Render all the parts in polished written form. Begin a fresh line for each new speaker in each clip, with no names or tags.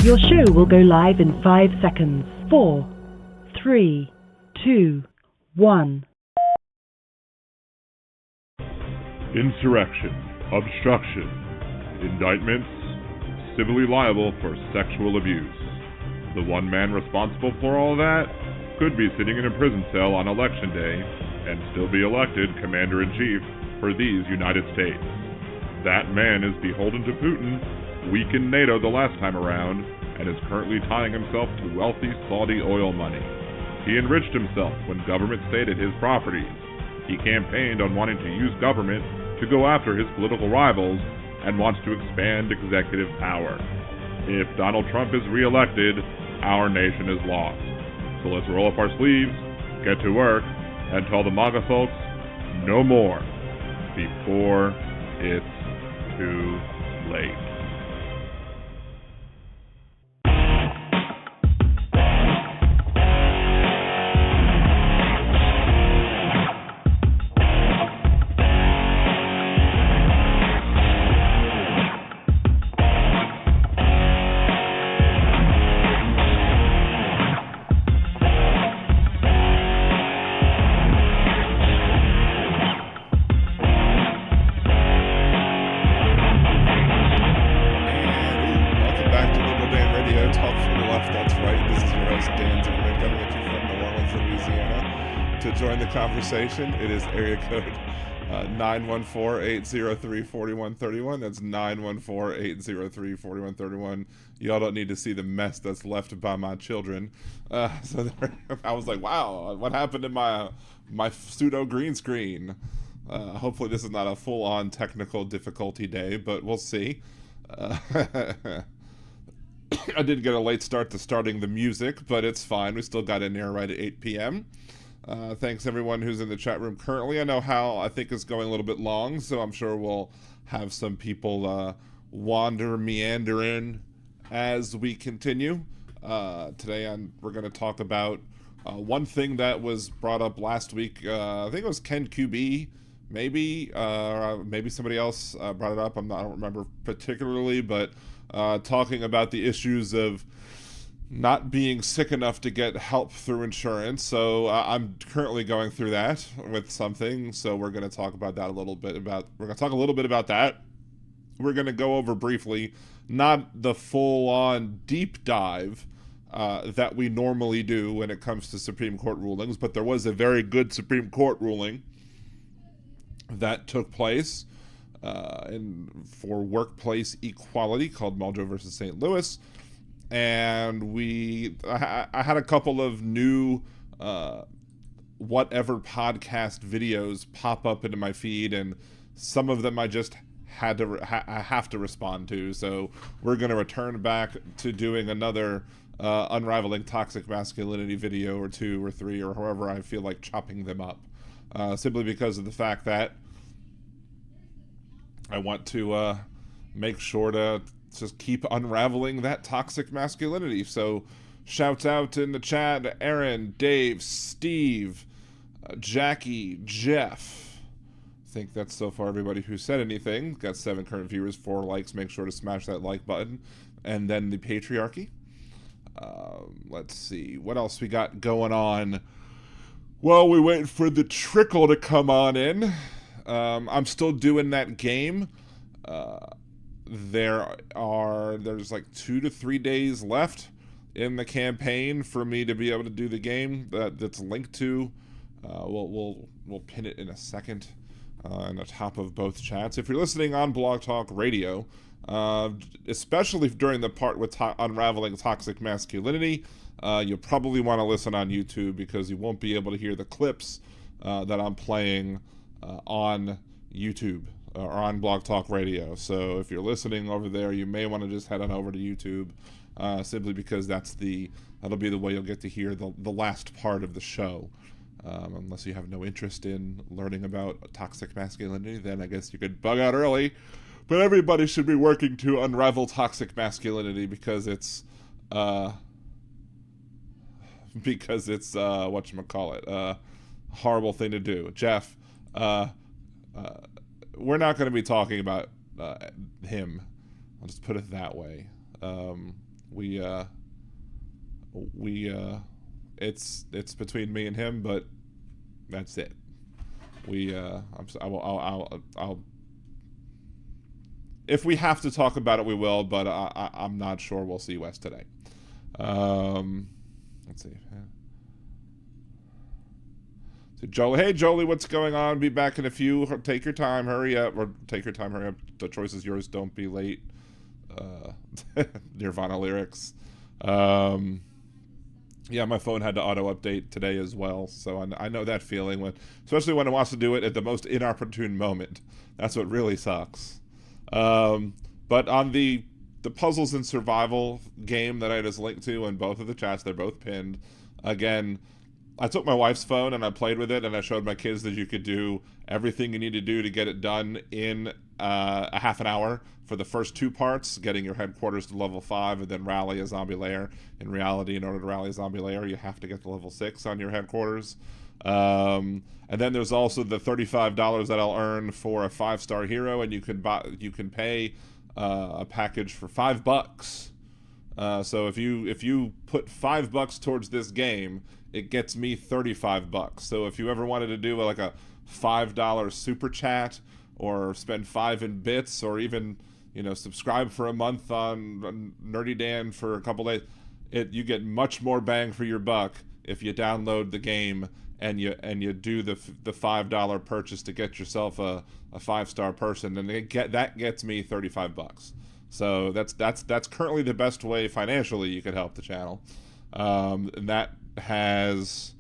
Your show will go live in 5 seconds. 4, 3, 2, 1.
Insurrection, obstruction, indictments, civilly liable for sexual abuse. The one man responsible for all that could be sitting in a prison cell on election day and still be elected commander-in-chief for these United States. That man is beholden to Putin, weakened NATO the last time around, and is currently tying himself to wealthy Saudi oil money. He enriched himself when government stayed at his properties. He campaigned on wanting to use government to go after his political rivals and wants to expand executive power. If Donald Trump is reelected, our nation is lost. So let's roll up our sleeves, get to work, and tell the MAGA folks no more before it's too late.
Conversation. It is area code 914-803-4131. That's 914-803-4131. Y'all don't need to see the mess that's left by my children. So I was like, wow, what happened to my pseudo green screen? Hopefully this is not a full-on technical difficulty day, but we'll see. I did get a late start to starting the music, but it's fine. We still got in there right at 8 p.m. Thanks everyone who's in the chat room currently. I know Hal, I think, is going a little bit long, so I'm sure we'll have some people meander in as we continue. Today we're going to talk about one thing that was brought up last week. I think it was Ken QB, maybe somebody else brought it up. I don't remember particularly, but talking about the issues of not being sick enough to get help through insurance. So I'm currently going through that with something. So we're going to talk about that a little bit. We're going to talk a little bit about that. We're going to go over briefly, not the full-on deep dive that we normally do when it comes to Supreme Court rulings, but there was a very good Supreme Court ruling that took place for workplace equality called Muldrow versus St. Louis. And I had a couple of new whatever podcast videos pop up into my feed, and some of them I just had to I have to respond to. So we're going to return back to doing another unraveling toxic masculinity video or 2 or 3 or however I feel like chopping them up, simply because of the fact that I want to make sure to just keep unraveling that toxic masculinity. So shouts out in the chat, Aaron, Dave, Steve, Jackie, Jeff. I think that's so far everybody who said anything. Got 7 current viewers, 4 likes. Make sure to smash that like button. And then the patriarchy. Let's see. What else we got going on? Well, we waiting for the trickle to come on in. I'm still doing that game. There's like 2 to 3 days left in the campaign for me to be able to do the game that's linked to. We'll pin it in a second on the top of both chats. If you're listening on Blog Talk Radio, especially during the part with unraveling toxic masculinity, you'll probably want to listen on YouTube because you won't be able to hear the clips that I'm playing on YouTube or on Blog Talk Radio. So if you're listening over there, you may want to just head on over to YouTube, simply because that'll be the way you'll get to hear the last part of the show. Unless you have no interest in learning about toxic masculinity, then I guess you could bug out early. But everybody should be working to unravel toxic masculinity because it's whatchamacallit, a horrible thing to do. Jeff, we're not going to be talking about him. I'll just put it that way. it's between me and him, but that's it. I'll if we have to talk about it, we will, but I'm not sure we'll see Wes today. Let's see. So Jolie, hey Jolie, what's going on? Be back in a few. Take your time, hurry up. Or take your time, hurry up. The choice is yours. Don't be late. Nirvana lyrics. Yeah, my phone had to auto-update today as well, so I know that feeling, especially when it wants to do it at the most inopportune moment. That's what really sucks. But on the puzzles and survival game that I just linked to in both of the chats, they're both pinned. Again, I took my wife's phone and I played with it, and I showed my kids that you could do everything you need to do to get it done in a half an hour for the first 2 parts, getting your headquarters to level 5 and then rally a zombie lair. In reality, in order to rally a zombie lair, you have to get to level 6 on your headquarters. And then there's also the $35 that I'll earn for a 5-star hero, and you can pay a package for $5. So if you put $5 towards this game, it gets me $35. So if you ever wanted to do like a $5 super chat, or spend 5 in bits, or even subscribe for a month on Nerdy Dan for a couple days, you get much more bang for your buck if you download the game and you do the $5 purchase to get yourself a 5-star person, and that gets me $35. So that's currently the best way financially you could help the channel. And that has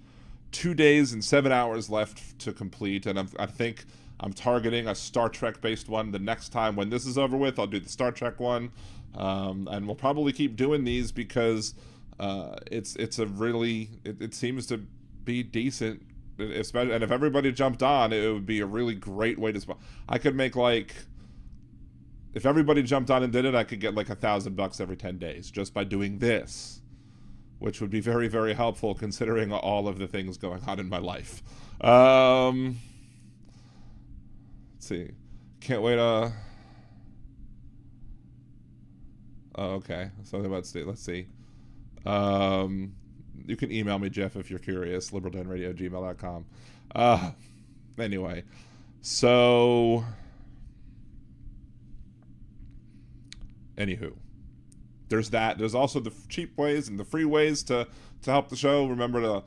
2 days and 7 hours left to complete, and I think I'm targeting a Star Trek based one. The next time when this is over with, I'll do the Star Trek one, and we'll probably keep doing these because it seems to be decent, especially, and if everybody jumped on, it would be a really great way to I could make if everybody jumped on and did it, I could get $1,000 every 10 days just by doing this, which would be very, very helpful considering all of the things going on in my life. Let's see. Can't wait. Oh, okay. Something about state. Let's see. You can email me, Jeff, if you're curious. liberaldanradio@gmail.com. Anyway, so anywho, there's that. There's also the cheap ways and the free ways to help the show. Remember to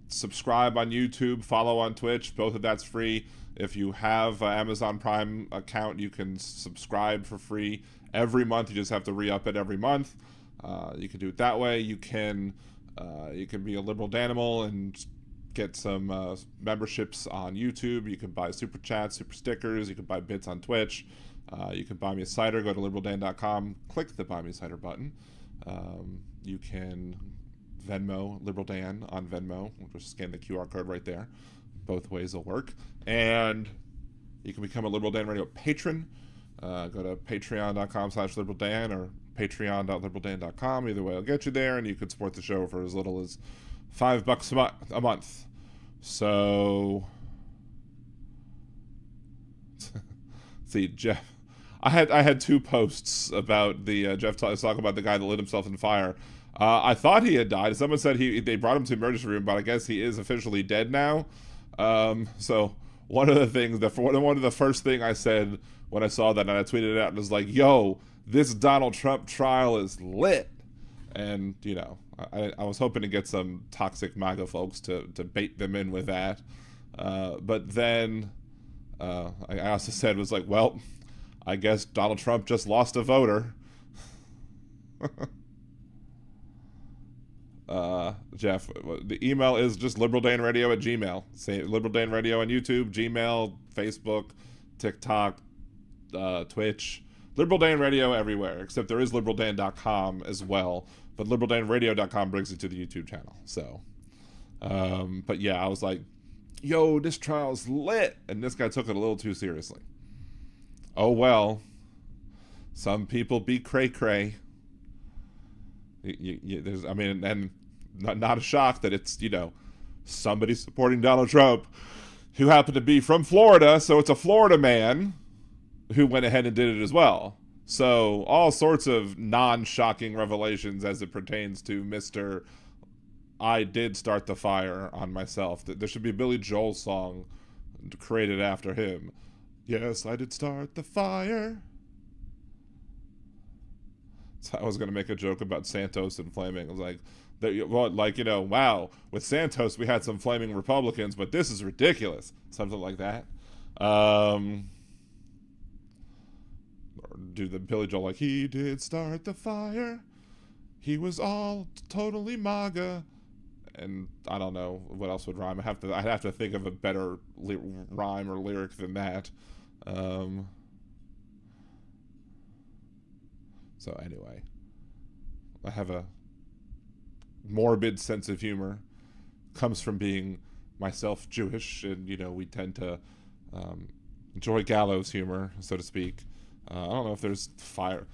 subscribe on YouTube, follow on Twitch. Both of that's free. If you have an Amazon Prime account, you can subscribe for free every month. You just have to re-up it every month. You can do it that way. You can be a liberal Danimal and get some memberships on YouTube. You can buy super chats, super stickers. You can buy bits on Twitch. You can buy me a cider. Go to liberaldan.com. Click the Buy Me a Cider button. You can Venmo Liberal Dan on Venmo. Just scan the QR code right there. Both ways will work. And you can become a Liberal Dan Radio patron. Go to patreon.com/liberaldan or patreon.liberaldan.com. Either way will get you there, and you can support the show for as little as $5 a month. So, see, Jeff, I had 2 posts about the Jeff talking about the guy that lit himself in fire. I thought he had died. Someone said they brought him to the emergency room, but I guess he is officially dead now. So one of the first thing I said when I saw that, and I tweeted it out, and was like, "Yo, this Donald Trump trial is lit." And I was hoping to get some toxic MAGA folks to bait them in with that. But then I also said, was like, well, I guess Donald Trump just lost a voter. Jeff, the email is just liberaldanradio@gmail. Say Liberal Dan Radio on YouTube, Gmail, Facebook, TikTok, Twitch. Liberal Dan Radio everywhere, except there is liberaldan.com as well. But liberaldanradio.com brings it to the YouTube channel. So, but yeah, I was like, yo, this trial's lit. And this guy took it a little too seriously. Oh, well. Some people be cray-cray. And not a shock that it's, somebody supporting Donald Trump who happened to be from Florida, so it's a Florida man who went ahead and did it as well. So all sorts of non-shocking revelations as it pertains to Mr. I did start the fire on myself. There should be a Billy Joel song created after him. Yes, I did start the fire. So I was going to make a joke about Santos and flaming. I was like, wow, with Santos we had some flaming Republicans, but this is ridiculous. Something like that. Or do the Billy Joel like, he did start the fire. He was all totally MAGA. And I don't know what else would rhyme. I'd have to think of a better rhyme or lyric than that. So anyway, I have a morbid sense of humor. Comes from being myself Jewish, and we tend to enjoy gallows humor, so to speak. I don't know if there's fire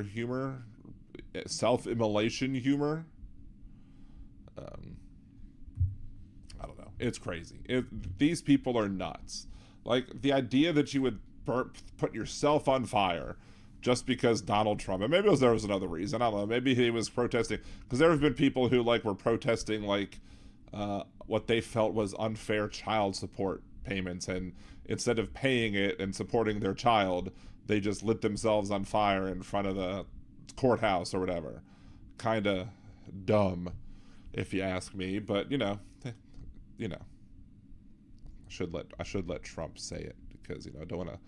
humor, self-immolation humor. I don't know. It's crazy. These people are nuts. Like, the idea that you would put yourself on fire just because Donald Trump, and maybe there was another reason, I don't know, maybe he was protesting, because there have been people who were protesting what they felt was unfair child support payments, and instead of paying it and supporting their child, they just lit themselves on fire in front of the courthouse or whatever. Kind of dumb, if you ask me, but I should let Trump say it, because I don't want to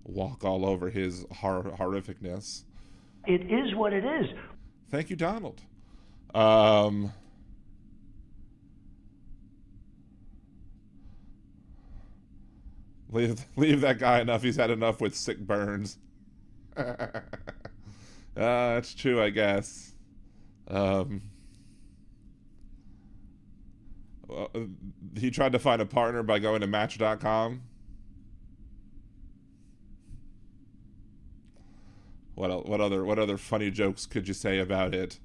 walk all over his horrificness.
It is what it is.
Thank you, Donald. Leave that guy enough. He's had enough with sick burns. That's true, I guess. He tried to find a partner by going to Match.com. What other funny jokes could you say about it?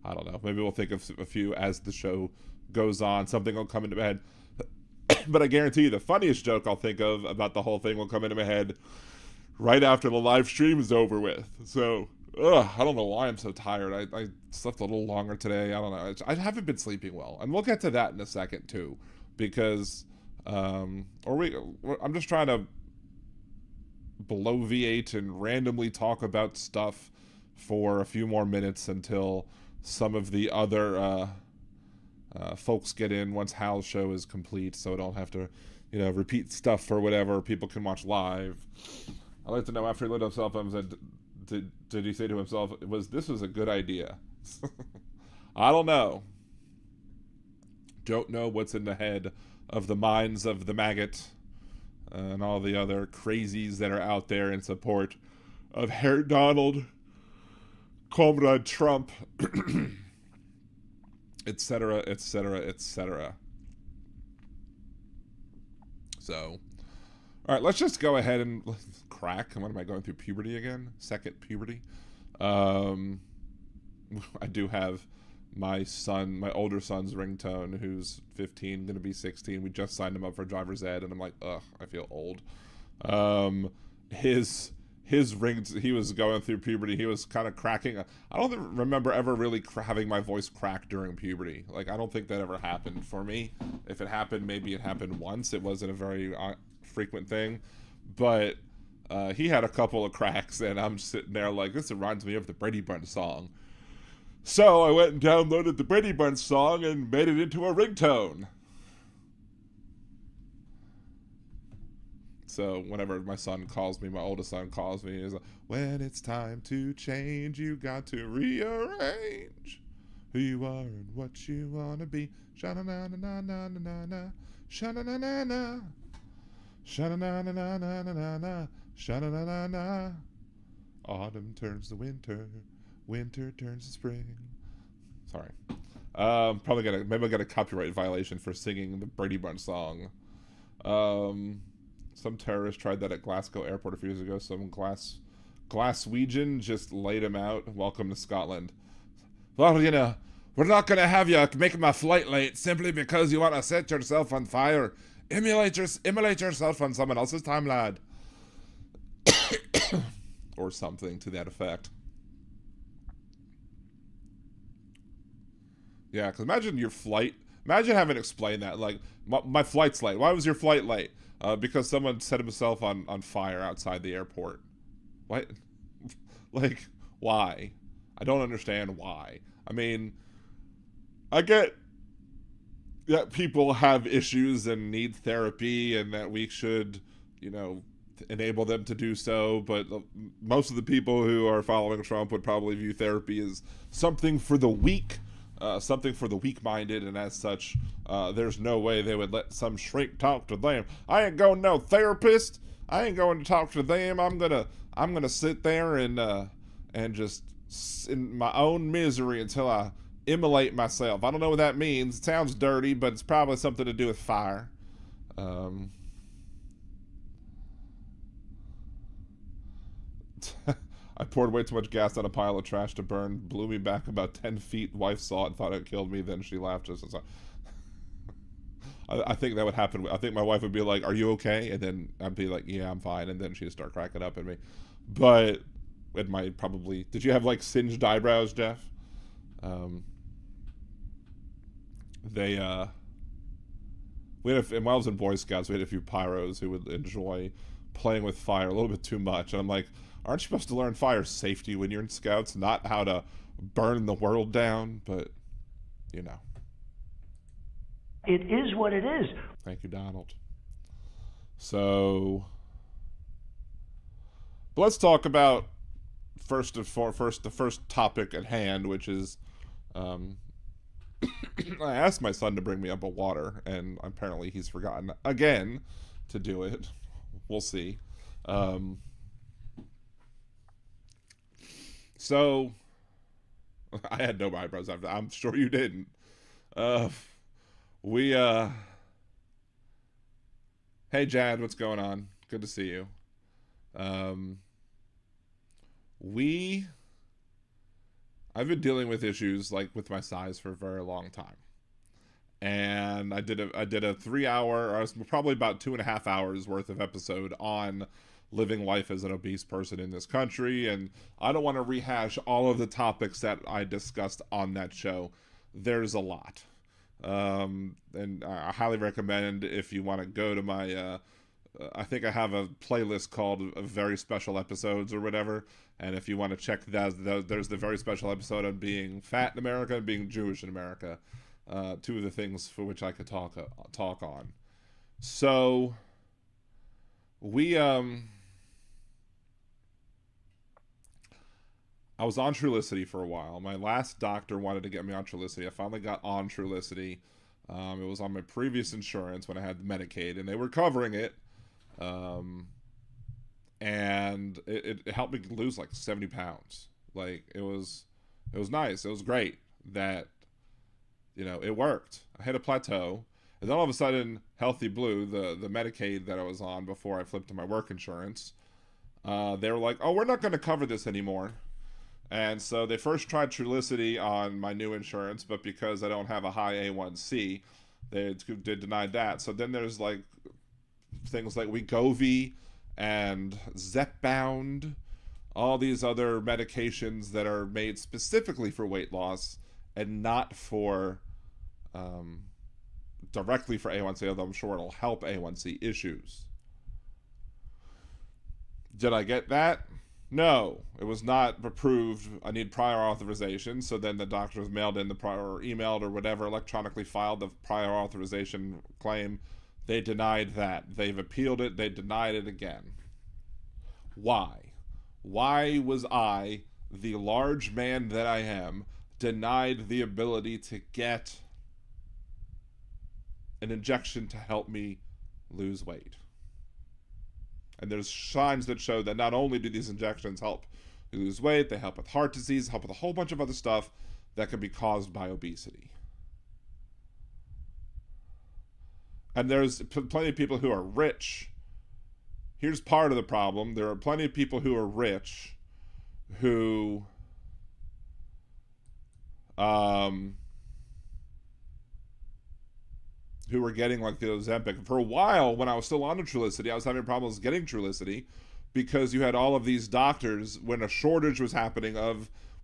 I don't know. Maybe we'll think of a few as the show goes on. Something will come into my head. But I guarantee you the funniest joke I'll think of about the whole thing will come into my head right after the live stream is over with. So, I don't know why I'm so tired. I slept a little longer today. I don't know. I haven't been sleeping well. And we'll get to that in a second, too. Because, I'm just trying to bloviate and randomly talk about stuff for a few more minutes until some of the other folks get in once Hal's show is complete, so I don't have to repeat stuff for whatever people can watch live. I'd like to know, after he lit up cell phones, did he say to himself, this was a good idea? I don't know. Don't know what's in the head of the minds of the maggot and all the other crazies that are out there in support of Herr Donald, Comrade Trump, etc., etc., etc. So, all right, let's just go ahead and crack. What am I going through? Puberty again? Second puberty. I do have my older son's ringtone, who's 15, going to be 16. We just signed him up for driver's ed, and I'm like, ugh, I feel old. His rings, he was going through puberty. He was kind of cracking. I don't remember ever really having my voice crack during puberty. I don't think that ever happened for me. If it happened, maybe it happened once. It wasn't a very frequent thing. But he had a couple of cracks, and I'm sitting there like, this reminds me of the Brady Bunch song. So I went and downloaded the Brady Bunch song and made it into a ringtone. So whenever my oldest son calls me, he's like, when it's time to change, you got to rearrange who you are and what you want to be. Sha-na-na-na-na-na-na-na, sha-na-na-na-na, sha-na-na-na-na-na-na-na, sha-na-na-na-na. Autumn turns to winter, winter turns to spring. Sorry. Maybe I'll get a copyright violation for singing the Brady Bunch song. Some terrorist tried that at Glasgow Airport a few years ago. Some Glaswegian just laid him out. Welcome to Scotland. Well, we're not going to have you making my flight late simply because you want to set yourself on fire Immolate yourself on someone else's timeline. Or something to that effect. Yeah, because imagine your flight. Imagine having to explain that. Like, my flight's late. Why was your flight late? Because someone set himself on fire outside the airport. What? Like, why? I don't understand why. I mean, I get that people have issues and need therapy and that we should, enable them to do so, but most of the people who are following Trump would probably view therapy as something for the weak, something for the weak-minded, and as such, there's no way they would let some shrink talk to them. I ain't going to no therapist. I ain't going to talk to them. I'm gonna sit there and just in my own misery until I immolate myself. I don't know what that means. It sounds dirty, but it's probably something to do with fire. I poured way too much gas on a pile of trash to burn, blew me back about 10 feet. Wife saw it and thought it killed me. Then she laughed just as I think that would happen. I think my wife would be like, "Are you okay?" And then I'd be like, "Yeah, I'm fine." And then she'd start cracking up at me. But it might probably... Did you have, like, singed eyebrows, Jeff? When I was in Boy Scouts, we had a few pyros who would enjoy playing with fire a little bit too much. And I'm like, aren't you supposed to learn fire safety when you're in Scouts? Not how to burn the world down, but,
It is what it is.
Thank you, Donald. So, but let's talk about the first topic at hand, which is, I asked my son to bring me up a water, and apparently he's forgotten again to do it. We'll see. So, I had no eyebrows after. I'm sure you didn't. Hey Jad, what's going on? Good to see you. I've been dealing with issues like with my size for a very long time. And I did a 3 hour, or I was probably about 2.5 hours worth of episode on living life as an obese person in this country. And I don't want to rehash all of the topics that I discussed on that show. There's a lot. And I highly recommend, if you want to go to my, I think I have a playlist called Very Special Episodes or whatever. And if you want to check that, there's the very special episode on being fat in America and being Jewish in America. Two of the things for which I could talk on. So I was on Trulicity for a while. My last doctor wanted to get me on Trulicity. I finally got on Trulicity. It was on my previous insurance when I had Medicaid, and they were covering it. And it helped me lose like 70 pounds. Like, it was nice. It was great that, it worked. I hit a plateau. And then all of a sudden, Healthy Blue, the Medicaid that I was on before I flipped to my work insurance, they were like, oh, we're not going to cover this anymore. And so they first tried Trulicity on my new insurance, but because I don't have a high A1C, they denied that. So then there's like things like Wegovy and Zepbound, all these other medications that are made specifically for weight loss and not for directly for A1C, although I'm sure it'll help A1C issues. Did I get that? No, it was not approved. I need prior authorization. So then the doctors mailed in the prior, or emailed or whatever, electronically filed the prior authorization claim. They denied that. They've appealed it. They denied it again. Why? Why was I, the large man that I am, denied the ability to get an injection to help me lose weight? And there's signs that show that not only do these injections help you lose weight, they help with heart disease, help with a whole bunch of other stuff that can be caused by obesity. And there's plenty of people who are rich. Here's part of the problem. There are plenty of people who are rich who who were getting like the Ozempic. For a while, when I was still on Trulicity, I was having problems getting Trulicity because you had all of these doctors, when a shortage was happening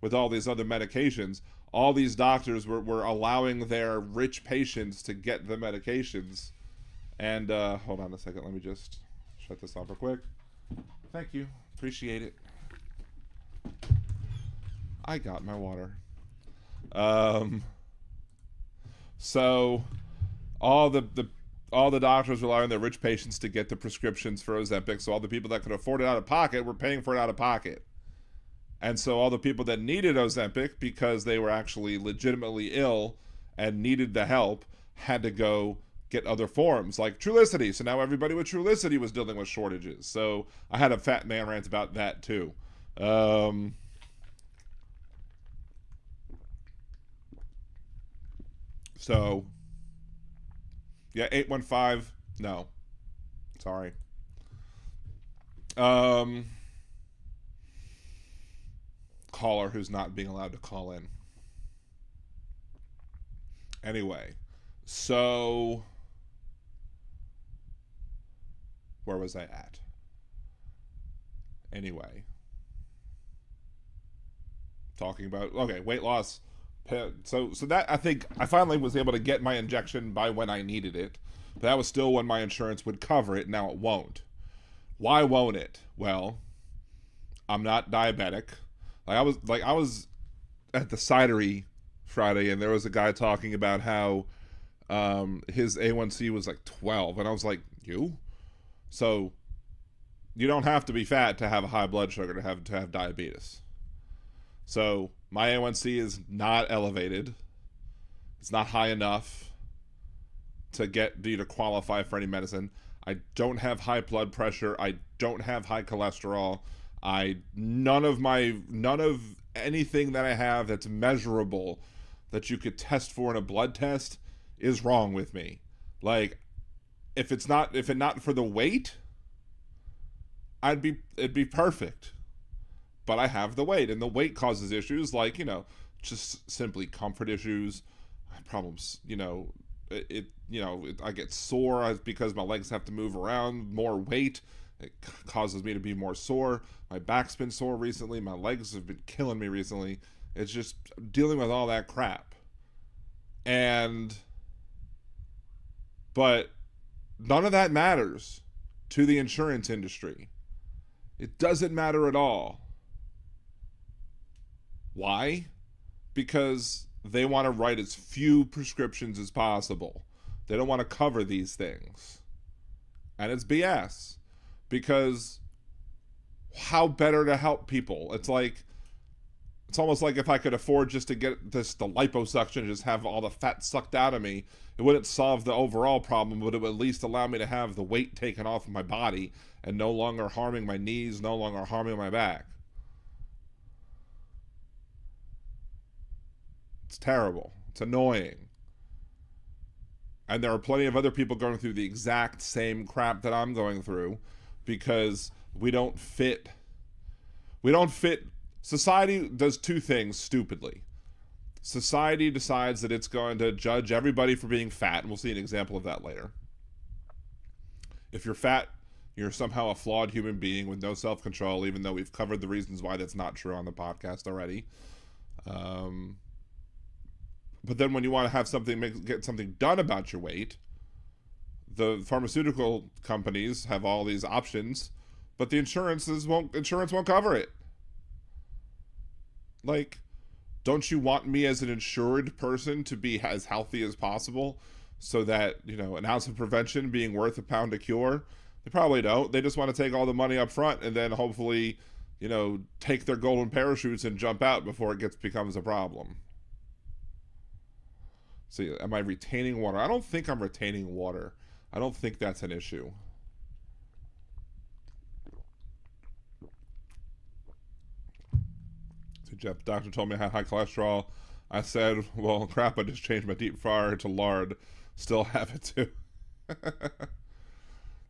with all these other medications, all these doctors were allowing their rich patients to get the medications. And hold on a second, let me just shut this off real quick. Thank you, appreciate it. I got my water. So all the doctors were allowing their rich patients to get the prescriptions for Ozempic, so all the people that could afford it out of pocket were paying for it out of pocket. And so all the people that needed Ozempic, because they were actually legitimately ill and needed the help, had to go get other forms, like Trulicity. So now everybody with Trulicity was dealing with shortages. So I had a fat man rant about that too. So, yeah, 815, no. Sorry. Caller who's not being allowed to call in. Anyway, so where was I at? Anyway, talking about, okay, weight loss. So that, I think I finally was able to get my injection by when I needed it, but that was still when my insurance would cover it. Now it won't. Why won't it? Well, I'm not diabetic. I was at the cidery Friday, and there was a guy talking about how his A1C was like 12, and I was like, you? So you don't have to be fat to have a high blood sugar to have diabetes. So my A1C is not elevated. It's not high enough to get you to qualify for any medicine. I don't have high blood pressure. I don't have high cholesterol. None of anything that I have that's measurable that you could test for in a blood test is wrong with me. Like, if it not for the weight, it'd be perfect. But I have the weight, and the weight causes issues like, just simply comfort issues, problems, I get sore because my legs have to move around, more weight. It causes me to be more sore. My back's been sore recently. My legs have been killing me recently. It's just dealing with all that crap. But none of that matters to the insurance industry. It doesn't matter at all. Why? Because they want to write as few prescriptions as possible. They don't want to cover these things. And it's BS. Because how better to help people? It's almost like if I could afford just to get the liposuction and just have all the fat sucked out of me, it wouldn't solve the overall problem, but it would at least allow me to have the weight taken off of my body and no longer harming my knees, no longer harming my back. It's terrible. It's annoying. And there are plenty of other people going through the exact same crap that I'm going through because we don't fit. Society does two things stupidly. Society decides that it's going to judge everybody for being fat, and we'll see an example of that later. If you're fat, you're somehow a flawed human being with no self-control, even though we've covered the reasons why that's not true on the podcast already. But then when you want to have get something done about your weight, the pharmaceutical companies have all these options, but the insurance won't cover it. Like, don't you want me as an insured person to be as healthy as possible so that, an ounce of prevention being worth a pound of cure? They probably don't. They just want to take all the money up front and then hopefully, take their golden parachutes and jump out before it becomes a problem. See, am I retaining water? I don't think I'm retaining water. I don't think that's an issue. So Jeff, doctor told me I had high cholesterol. I said, well, crap, I just changed my deep fryer to lard. Still have it too.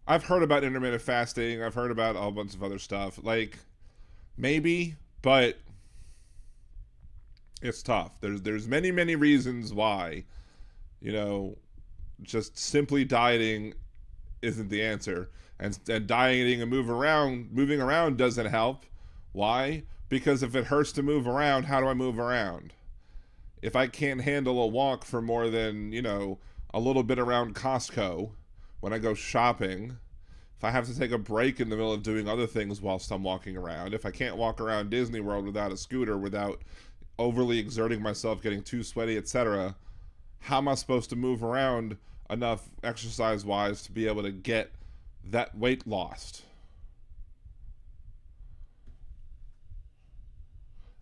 I've heard about intermittent fasting. I've heard about a whole bunch of other stuff. Like, maybe, but it's tough. There's many, many reasons why, just simply dieting isn't the answer. And dieting and moving around doesn't help. Why? Because if it hurts to move around, how do I move around? If I can't handle a walk for more than, a little bit around Costco when I go shopping, if I have to take a break in the middle of doing other things whilst I'm walking around, if I can't walk around Disney World without a scooter, without overly exerting myself, getting too sweaty, etc., how am I supposed to move around enough exercise-wise to be able to get that weight lost?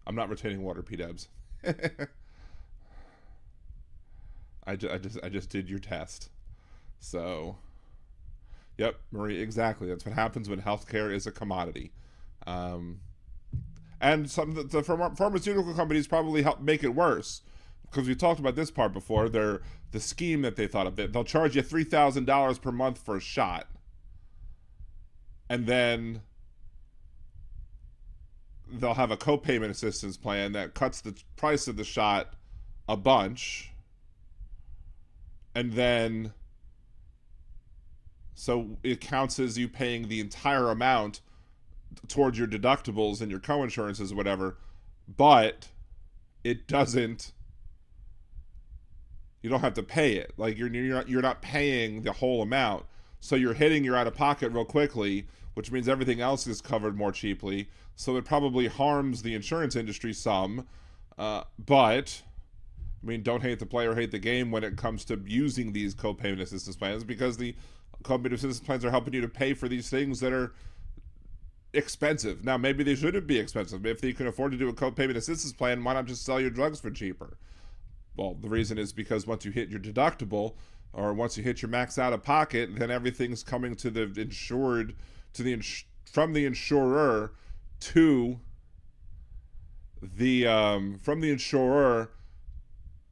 I'm not retaining water, P-Dubs. I just did your test. So, yep, Marie, exactly. That's what happens when healthcare is a commodity. And some of the pharmaceutical companies probably help make it worse. Because we talked about this part before. The scheme that they thought of it. They'll charge you $3,000 per month for a shot. And then they'll have a co-payment assistance plan that cuts the price of the shot a bunch. And then, so it counts as you paying the entire amount towards your deductibles and your co-insurances or whatever, but it doesn't, you don't have to pay it. Like you're not paying the whole amount. So you're hitting your out-of-pocket real quickly, which means everything else is covered more cheaply. So it probably harms the insurance industry some, but I mean, don't hate the player, hate the game when it comes to using these co-payment assistance plans, because the co-payment assistance plans are helping you to pay for these things that are expensive. Now, maybe they shouldn't be expensive. If you can afford to do a co-payment assistance plan, why not just sell your drugs for cheaper? Well, the reason is because once you hit your deductible, or once you hit your max out of pocket, then everything's coming to the insured, from the insurer to the from the insurer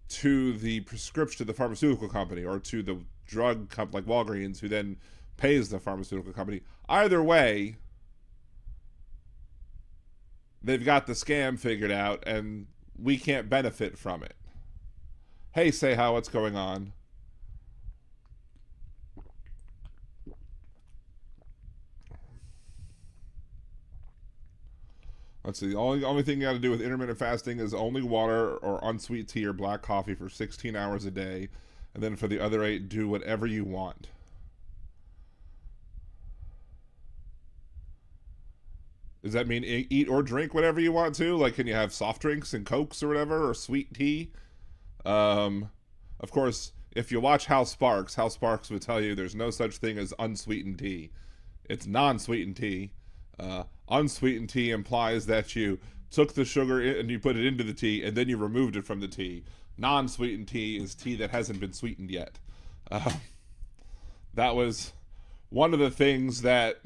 to the prescription, to the pharmaceutical company, or to the drug company like Walgreens, who then pays the pharmaceutical company. Either way, they've got the scam figured out, and we can't benefit from it. Hey, say how, what's going on? Let's see. The only thing you got to do with intermittent fasting is only water or unsweet tea or black coffee for 16 hours a day. And then for the other 8, do whatever you want. Does that mean eat or drink whatever you want to? Like, can you have soft drinks and Cokes or whatever, or sweet tea? Of course, if you watch Hal Sparks would tell you there's no such thing as unsweetened tea. It's non-sweetened tea. Unsweetened tea implies that you took the sugar and you put it into the tea and then you removed it from the tea. Non-sweetened tea is tea that hasn't been sweetened yet. That was one of the things that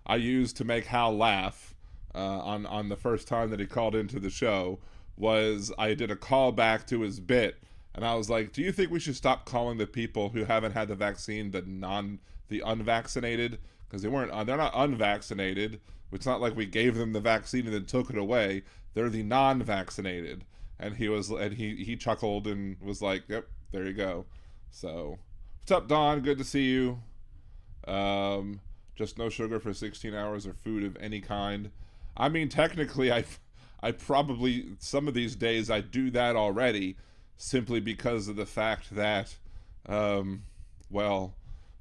I used to make Hal laugh on the first time that he called into the show. Was I did a callback to his bit, and I was like, do you think we should stop calling the people who haven't had the vaccine the unvaccinated? Because they're not unvaccinated. It's not like we gave them the vaccine and then took it away. They're the non-vaccinated. And he chuckled and was like, yep, there you go. So, what's up, Don? Good to see you. Just no sugar for 16 hours or food of any kind. I mean, technically, I probably, some of these days, I do that already, simply because of the fact that,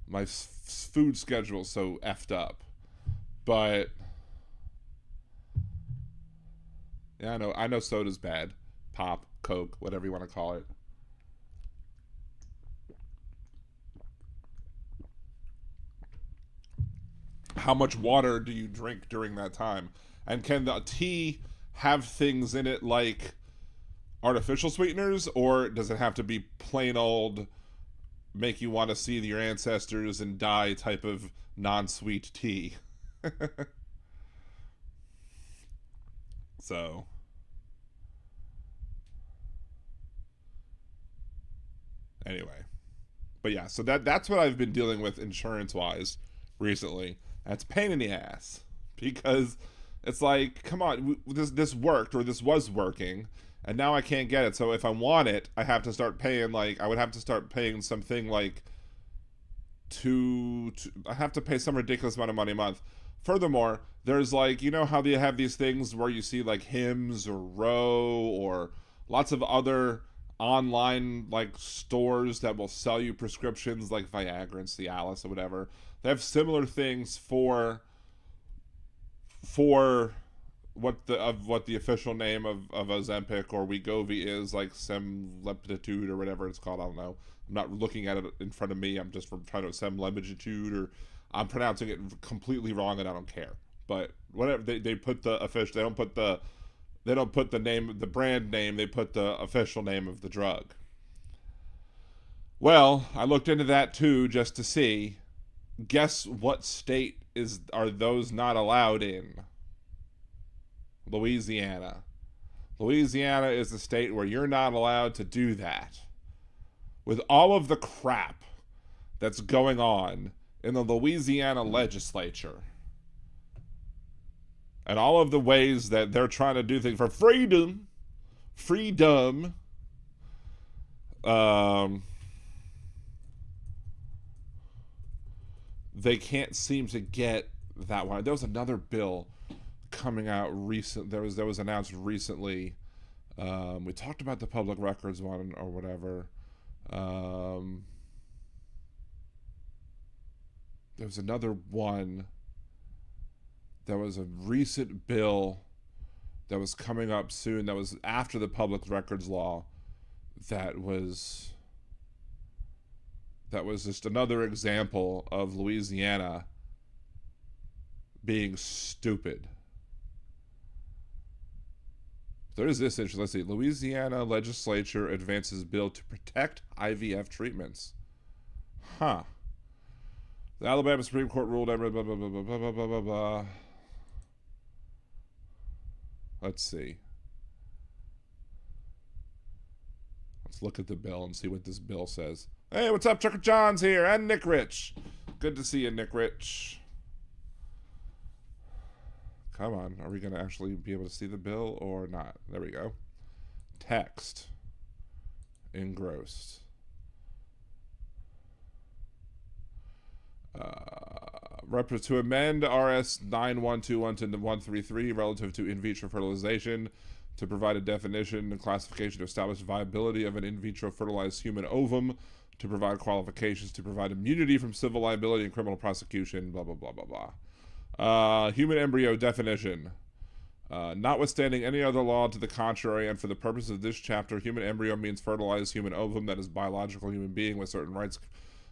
my food schedule's so effed up. But yeah, I know soda's bad. Pop, Coke, whatever you want to call it. How much water do you drink during that time? And can the tea have things in it like artificial sweeteners, or does it have to be plain old, make you want to see your ancestors and die type of non-sweet tea? So, anyway, but yeah, so that's what I've been dealing with insurance wise recently. That's a pain in the ass, because It's like, come on, this worked, or this was working, and now I can't get it. So if I want it, I have to start paying, like, I would have to start paying something like I have to pay some ridiculous amount of money a month. Furthermore, there's like, you know how they have these things where you see like Hims or Row or lots of other online like stores that will sell you prescriptions like Viagra and Cialis or whatever. They have similar things for what the official name of Ozempic or Wegovy is, like semleptitude or whatever it's called. I don't know. I'm not looking at it in front of me. I'm just trying to semleptitude, or I'm pronouncing it completely wrong and I don't care. But whatever, they put the official. They don't put the name, the brand name. They put the official name of the drug. Well, I looked into that too just to see. Guess what state are those not allowed in? Louisiana. Louisiana is the state where you're not allowed to do that. With all of the crap that's going on in the Louisiana legislature, and all of the ways that they're trying to do things for freedom, they can't seem to get that one. There was another bill coming out recent. There was announced recently. We talked about the public records one or whatever. There was another one. There was a recent bill that was coming up soon. That was after the public records law. That was just another example of Louisiana being stupid. There is this interesting. Let's see. Louisiana legislature advances bill to protect IVF treatments. Huh. The Alabama Supreme Court ruled. Blah, blah, blah, blah, blah, blah, blah, blah, blah. Let's see. Let's look at the bill and see what this bill says. Hey, what's up? Trucker John's here, and Nick Rich. Good to see you, Nick Rich. Come on, are we going to actually be able to see the bill or not? There we go. Text. Engrossed. To amend RS 9121-133 relative to in vitro fertilization to provide a definition and classification to establish viability of an in vitro fertilized human ovum, to provide qualifications, to provide immunity from civil liability and criminal prosecution, blah, blah, blah, blah, blah. Human embryo definition. Notwithstanding any other law to the contrary, and for the purpose of this chapter, human embryo means fertilized human ovum that is biological human being with certain rights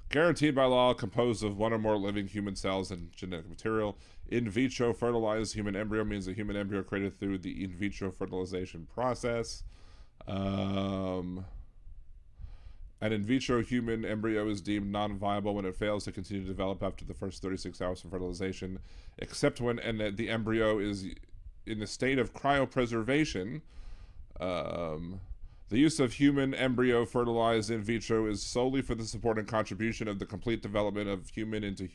guaranteed by law, composed of one or more living human cells and genetic material. In vitro fertilized human embryo means a human embryo created through the in vitro fertilization process. An in vitro human embryo is deemed non-viable when it fails to continue to develop after the first 36 hours from fertilization, except when the embryo is in the state of cryopreservation. The use of human embryo fertilized in vitro is solely for the support and contribution of the complete development of human into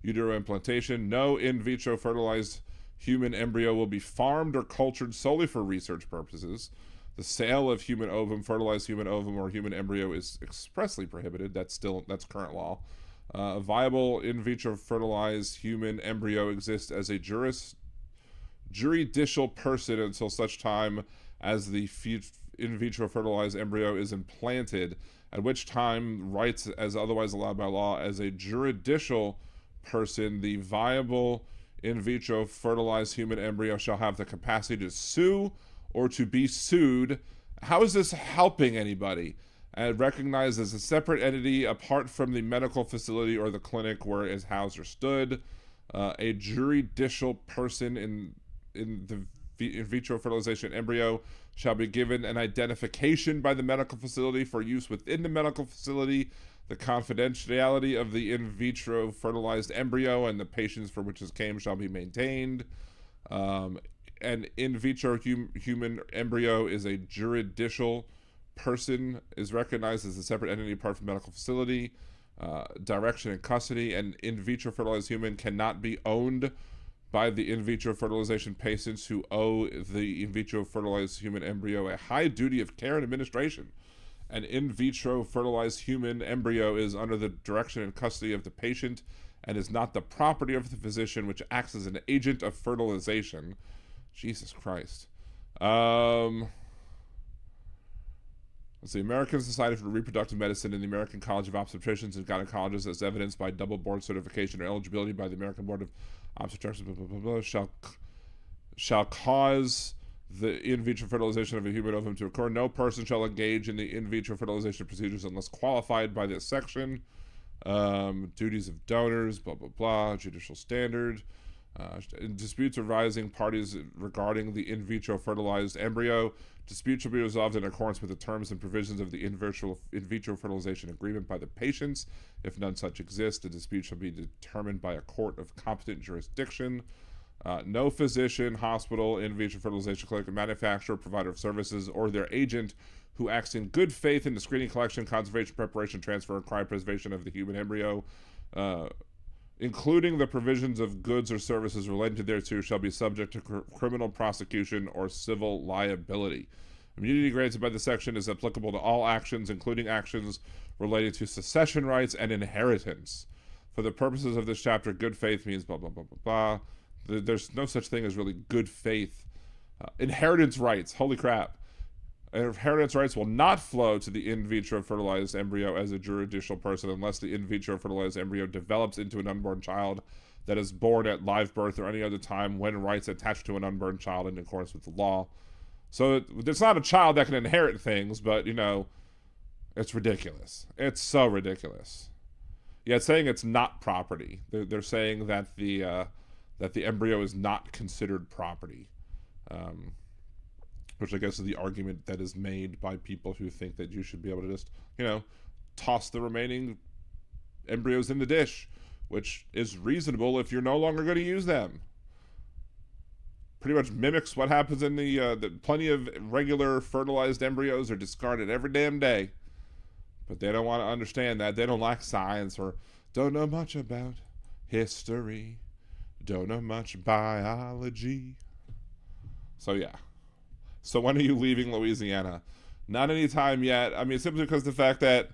utero implantation. No in vitro fertilized human embryo will be farmed or cultured solely for research purposes. The sale of human ovum, fertilized human ovum, or human embryo is expressly prohibited. That's current law. A viable in vitro fertilized human embryo exists as a juridical person until such time as the in vitro fertilized embryo is implanted, at which time rights as otherwise allowed by law as a juridical person, the viable in vitro fertilized human embryo shall have the capacity to sue or to be sued. How is this helping anybody? And recognized as a separate entity apart from the medical facility or the clinic where it is housed or stood. A juridical person in the in vitro fertilization embryo shall be given an identification by the medical facility for use within the medical facility. The confidentiality of the in vitro fertilized embryo and the patients for which it came shall be maintained. An in vitro human embryo is a juridical person, is recognized as a separate entity apart from medical facility. Direction and custody. An in vitro fertilized human cannot be owned by the in vitro fertilization patients who owe the in vitro fertilized human embryo a high duty of care and administration. An in vitro fertilized human embryo is under the direction and custody of the patient and is not the property of the physician, which acts as an agent of fertilization. Jesus Christ. Let's see. American Society for Reproductive Medicine and the American College of Obstetricians and Gynecologists, as evidenced by double board certification or eligibility by the American Board of Obstetrics, shall cause the in vitro fertilization of a human ovum to occur. No person shall engage in the in vitro fertilization procedures unless qualified by this section. Duties of donors, blah, blah, blah, judicial standard. Disputes arising parties regarding the in vitro fertilized embryo. Dispute shall be resolved in accordance with the terms and provisions of the in vitro fertilization agreement by the patients. If none such exist, the dispute shall be determined by a court of competent jurisdiction. No physician, hospital, in vitro fertilization clinic, manufacturer, provider of services, or their agent who acts in good faith in the screening, collection, conservation, preparation, transfer, and cryopreservation of the human embryo, including the provisions of goods or services relating to thereto, shall be subject to criminal prosecution or civil liability. Immunity granted by the section is applicable to all actions, including actions related to succession rights and inheritance. For the purposes of this chapter, good faith means blah, blah, blah, blah, blah. There's no such thing as really good faith. Inheritance rights, holy crap. Inheritance rights will not flow to the in vitro fertilized embryo as a judicial person unless the in vitro fertilized embryo develops into an unborn child that is born at live birth or any other time when rights attached to an unborn child in accordance with the law. So it's not a child that can inherit things, but, you know, it's ridiculous. It's so ridiculous. Yeah, it's saying it's not property. They're saying that the embryo is not considered property. Which I guess is the argument that is made by people who think that you should be able to just, you know, toss the remaining embryos in the dish, which is reasonable if you're no longer going to use them. Pretty much mimics what happens in the plenty of regular fertilized embryos are discarded every damn day. But they don't want to understand that. They don't like science or don't know much about history, don't know much biology. So yeah. So when are you leaving Louisiana? Not any time yet. I mean, simply because the fact that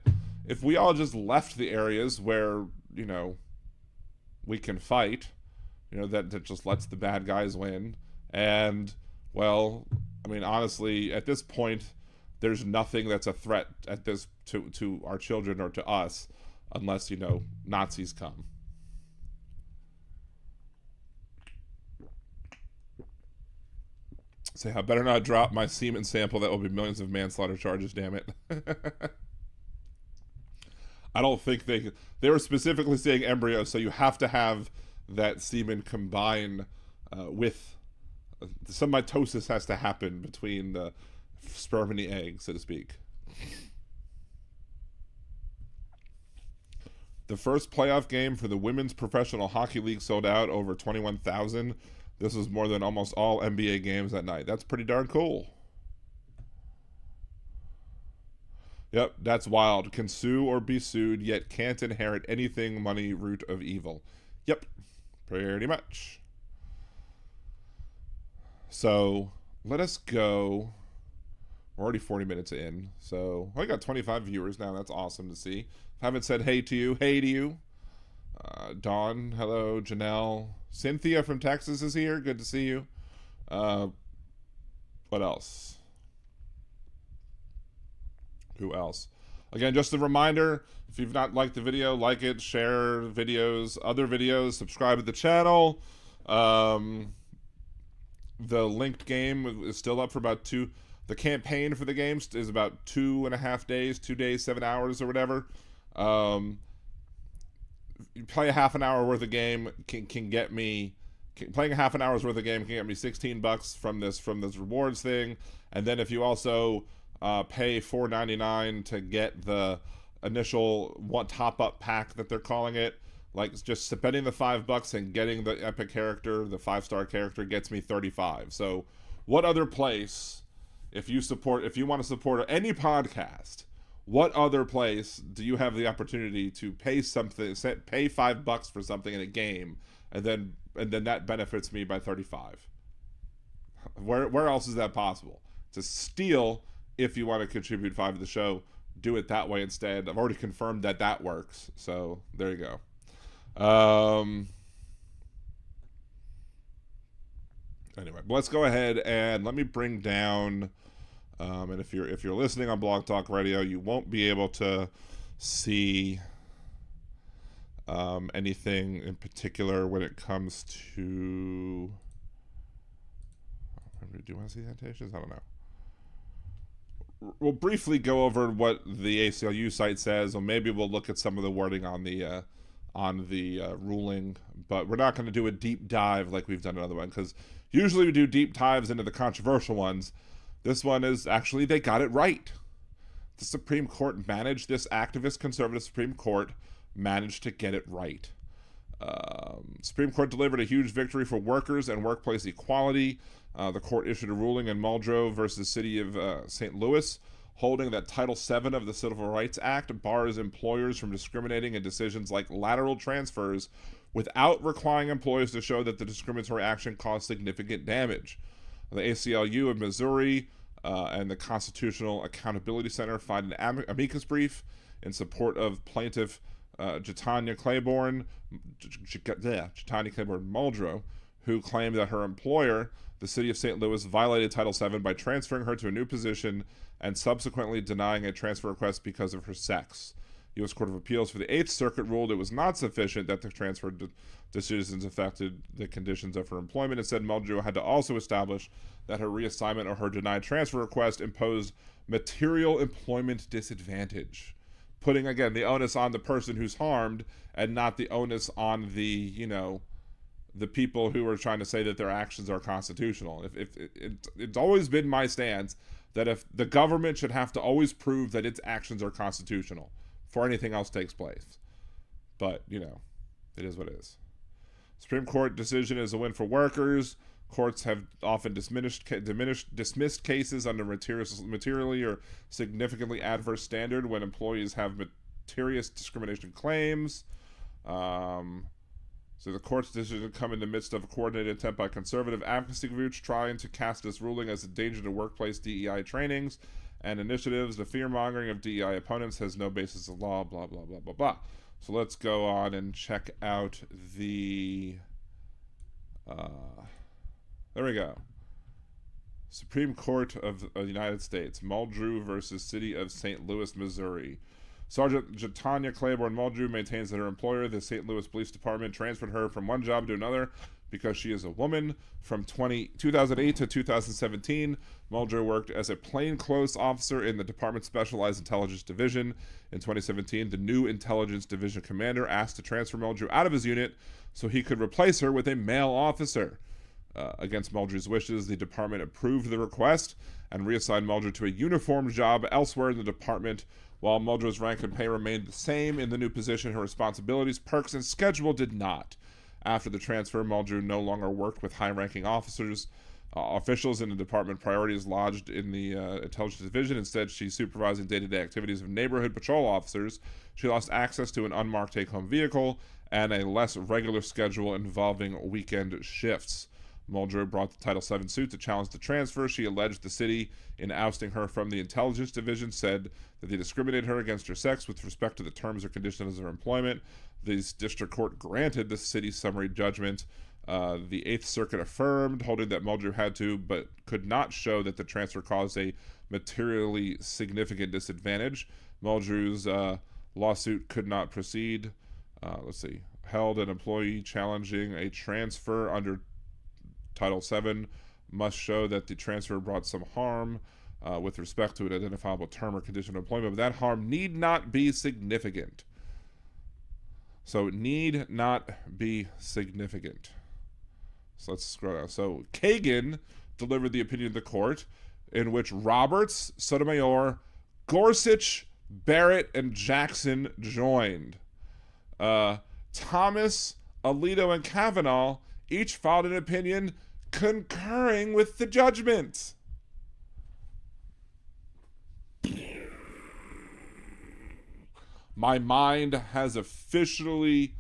if we all just left the areas where, you know, we can fight, you know, that just lets the bad guys win. And, well, I mean, honestly, at this point, there's nothing that's a threat at this to our children or to us unless, you know, Nazis come. Say, I better not drop my semen sample. That will be millions of manslaughter charges, damn it. I don't think they were specifically saying embryo, so you have to have that semen combine with some mitosis has to happen between the sperm and the egg, so to speak. The first playoff game for the Women's Professional Hockey League sold out over 21,000. This is more than almost all NBA games that night. That's pretty darn cool. Yep, that's wild. Can sue or be sued, yet can't inherit anything, money, root of evil. Yep, pretty much. So, let us go. We're already 40 minutes in. So, I got 25 viewers now. That's awesome to see. Haven't said hey to you. Hey to you. Dawn, hello. Janelle. Cynthia from Texas is here. Good to see you. What else? Who else? Again, just a reminder, if you've not liked the video, like it, share videos, other videos, subscribe to the channel. The linked game is still up for about the campaign for the game is about 2.5 days, 2 days, 7 hours or whatever. You play a half an hour worth of game can get me playing a half an hour's worth of game can get me $16 from this rewards thing, and then if you also pay $4.99 to get the initial top up pack that they're calling it, like just spending the $5 and getting the epic character, the 5-star character, gets me 35. So what other place, if you want to support any podcast, what other place do you have the opportunity to pay $5 for something in a game and then and then that benefits me by 35. Where else is that possible? To steal, if you want to contribute 5 to the show, do it that way instead. I've already confirmed that works. So there you go. Anyway, let's go ahead and let me bring down. And if you're listening on Blog Talk Radio, you won't be able to see anything in particular when it comes to. Do you want to see the annotations? I don't know. We'll briefly go over what the ACLU site says, or maybe we'll look at some of the wording on the ruling. But we're not going to do a deep dive like we've done another one, because usually we do deep dives into the controversial ones. This one is actually, they got it right. The Supreme Court managed, this activist conservative Supreme Court managed to get it right. Supreme Court delivered a huge victory for workers and workplace equality. The court issued a ruling in Muldrow versus City of St. Louis, holding that Title VII of the Civil Rights Act bars employers from discriminating in decisions like lateral transfers without requiring employees to show that the discriminatory action caused significant damage. The ACLU of Missouri and the Constitutional Accountability Center filed an amicus brief in support of plaintiff Jatanya Claiborne Muldrow, who claimed that her employer, the City of St. Louis, violated Title VII by transferring her to a new position and subsequently denying a transfer request because of her sex. U.S. Court of Appeals for the Eighth Circuit ruled it was not sufficient that the transfer decisions affected the conditions of her employment. Instead, Muldrow had to also establish that her reassignment or her denied transfer request imposed material employment disadvantage, putting, again, the onus on the person who's harmed and not the onus on the people who are trying to say that their actions are constitutional. It's always been my stance that if the government should have to always prove that its actions are constitutional before anything else takes place. But, it is what it is. Supreme Court decision is a win for workers. Courts have often dismissed cases under materially or significantly adverse standard when employees have materious discrimination claims. So the court's decision come in the midst of a coordinated attempt by conservative advocacy groups trying to cast this ruling as a danger to workplace DEI trainings and initiatives. The fear-mongering of DEI opponents has no basis of law, blah, blah, blah, blah, blah. So let's go on and check out the... there we go. Supreme Court of the United States, Muldrow versus City of St. Louis, Missouri. Sergeant Jatanya Claiborne Muldrow maintains that her employer, the St. Louis Police Department, transferred her from one job to another because she is a woman. From 2008 to 2017, Muldrow worked as a plainclothes officer in the department's Specialized Intelligence Division. In 2017, the new Intelligence Division commander asked to transfer Muldrow out of his unit so he could replace her with a male officer. Against Muldrow's wishes, the department approved the request and reassigned Muldrow to a uniformed job elsewhere in the department. While Muldrow's rank and pay remained the same in the new position, her responsibilities, perks, and schedule did not. After the transfer, Muldrow no longer worked with high-ranking officers. Officials in the department priorities lodged in the Intelligence Division. Instead, she's supervising day-to-day activities of neighborhood patrol officers. She lost access to an unmarked take-home vehicle and a less regular schedule involving weekend shifts. Muldrow brought the Title VII suit to challenge the transfer. She alleged the city, in ousting her from the Intelligence Division, said that they discriminated her against her sex with respect to the terms or conditions of her employment. The district court granted the city's summary judgment. The Eighth Circuit affirmed, holding that Muldrow had to, but could not show that the transfer caused a materially significant disadvantage. Muldrow's lawsuit could not proceed. Held an employee challenging a transfer under Title VII must show that the transfer brought some harm with respect to an identifiable term or condition of employment, but that harm need not be significant. So it need not be significant. So let's scroll down. So Kagan delivered the opinion of the court in which Roberts, Sotomayor, Gorsuch, Barrett, and Jackson joined. Thomas, Alito, and Kavanaugh each filed an opinion concurring with the judgment. My mind has officially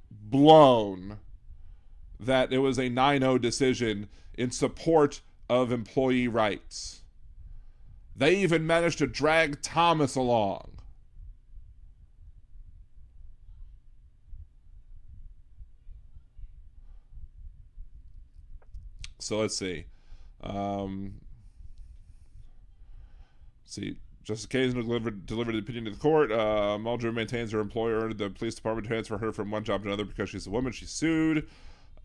blown that it was a 9-0 decision in support of employee rights. They even managed to drag Thomas along. So let's see. Justice Kagan delivered the opinion to the court. Muldrow maintains her employer ordered the police department to transfer her from one job to another because she's a woman. She sued.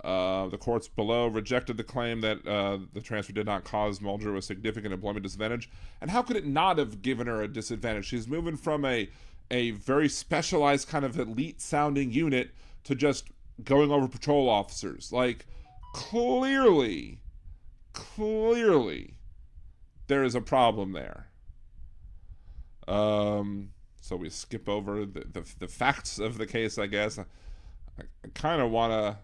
The courts below rejected the claim that the transfer did not cause Muldrow a significant employment disadvantage. And how could it not have given her a disadvantage? She's moving from a very specialized kind of elite-sounding unit to just going over patrol officers. Like, clearly, there is a problem there. So we skip over the facts of the case, I guess. I kind of want to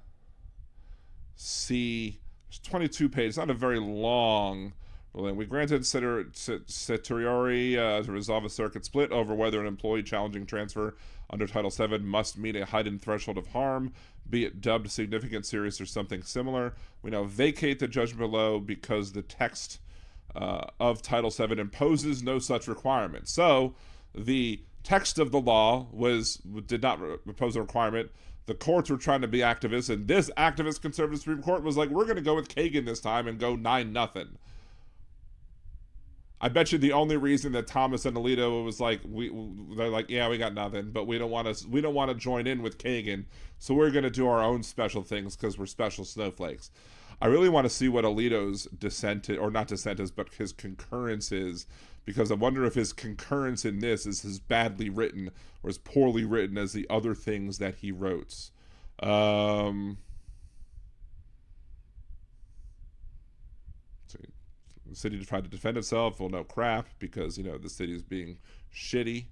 see, it's 22 pages, not a very long ruling. We granted certiorari to resolve a circuit split over whether an employee challenging transfer under Title VII must meet a heightened threshold of harm, be it dubbed significant, serious, or something similar. We now vacate the judgment below because the text of Title VII imposes no such requirement. So the text of the law did not impose a requirement. The courts were trying to be activists, and this activist conservative Supreme Court was like, we're going to go with Kagan this time and go 9-0. I bet you the only reason that Thomas and Alito was like, they're like, yeah, we got nothing, but we don't want to join in with Kagan, so we're going to do our own special things because we're special snowflakes. I really want to see what Alito's dissent, or not dissent is, but his concurrence is, because I wonder if his concurrence in this is as badly written or as poorly written as the other things that he wrote. The city tried to defend itself. Well, no crap, because, the city is being shitty.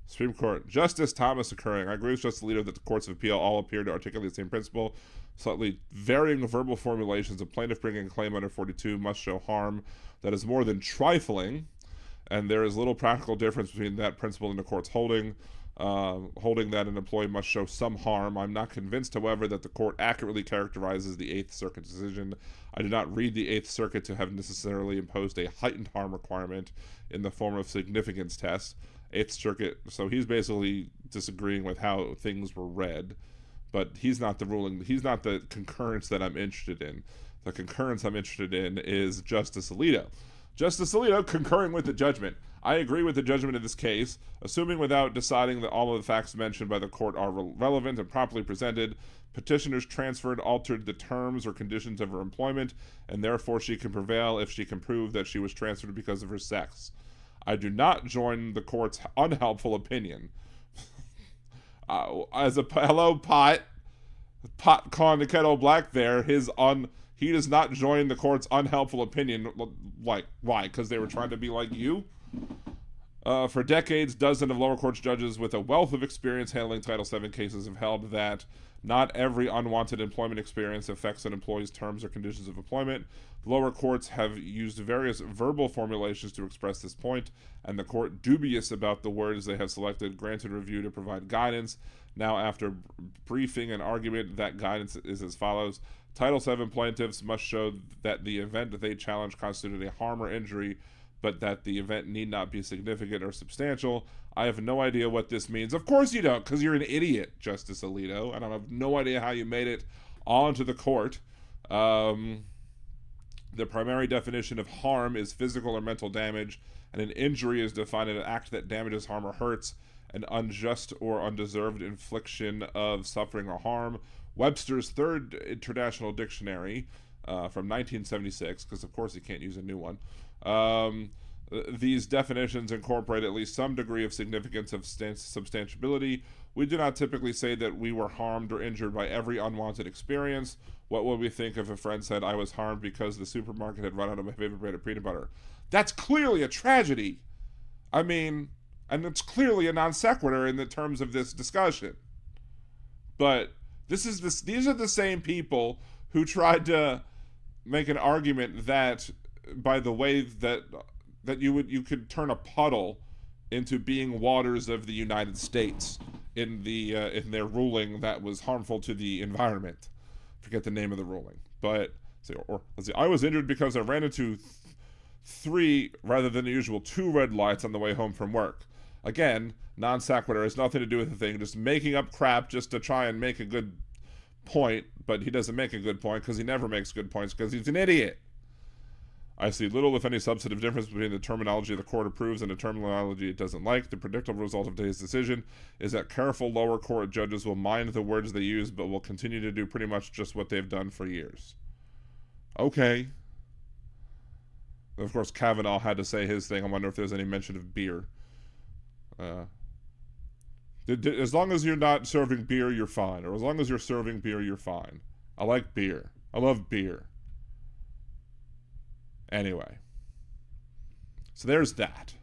Supreme Court. Justice Thomas occurring. I agree with Justice Alito that the courts of appeal all appear to articulate the same principle. Slightly varying verbal formulations. A plaintiff bringing a claim under 42 must show harm that is more than trifling, and there is little practical difference between that principle and the court's holding that an employee must show some harm. I'm not convinced, however, that the court accurately characterizes the Eighth Circuit decision. I do not read the Eighth Circuit to have necessarily imposed a heightened harm requirement in the form of significance test. Eighth Circuit, so he's basically disagreeing with how things were read, but he's not the concurrence that I'm interested in. The concurrence I'm interested in is Justice Alito. Justice Alito concurring with the judgment. I agree with the judgment in this case, assuming without deciding that all of the facts mentioned by the court are relevant and properly presented. Petitioners altered the terms or conditions of her employment, and therefore she can prevail if she can prove that she was transferred because of her sex. I do not join the court's unhelpful opinion. Hello, pot calling the kettle black there, he does not join the court's unhelpful opinion. Like, why? Because they were trying to be like you? For decades, dozens of lower courts judges with a wealth of experience handling Title VII cases have held that not every unwanted employment experience affects an employee's terms or conditions of employment. The lower courts have used various verbal formulations to express this point, and the court, dubious about the words they have selected, granted review to provide guidance. Now, after briefing and argument, that guidance is as follows. Title VII plaintiffs must show that the event that they challenge constituted a harm or injury, but that the event need not be significant or substantial. I have no idea what this means. Of course you don't, because you're an idiot, Justice Alito. And I have no idea how you made it onto the court. The primary definition of harm is physical or mental damage, and an injury is defined as an act that damages, harm, or hurts, an unjust or undeserved infliction of suffering or harm. Webster's Third International Dictionary from 1976, because of course you can't use a new one. These definitions incorporate at least some degree of significance of substantiability. We do not typically say that we were harmed or injured by every unwanted experience. What would we think if a friend said, I was harmed because the supermarket had run out of my favorite brand of peanut butter? That's clearly a tragedy. I mean, and it's clearly a non sequitur in the terms of this discussion. But these are the same people who tried to make an argument that by the way that that you could turn a puddle into being waters of the United States in their ruling that was harmful to the environment. Forget the name of the ruling, but let's see. I was injured because I ran into 3 rather than the usual 2 red lights on the way home from work. Again, non sequitur has nothing to do with the thing, just making up crap just to try and make a good point, but he doesn't make a good point because he never makes good points because he's an idiot. I see little, if any, substantive difference between the terminology the court approves and the terminology it doesn't like. The predictable result of today's decision is that careful lower court judges will mind the words they use, but will continue to do pretty much just what they've done for years. Okay. Of course, Kavanaugh had to say his thing. I wonder if there's any mention of beer. As long as you're not serving beer, you're fine. Or as long as you're serving beer, you're fine. I like beer. I love beer. Anyway. So there's that.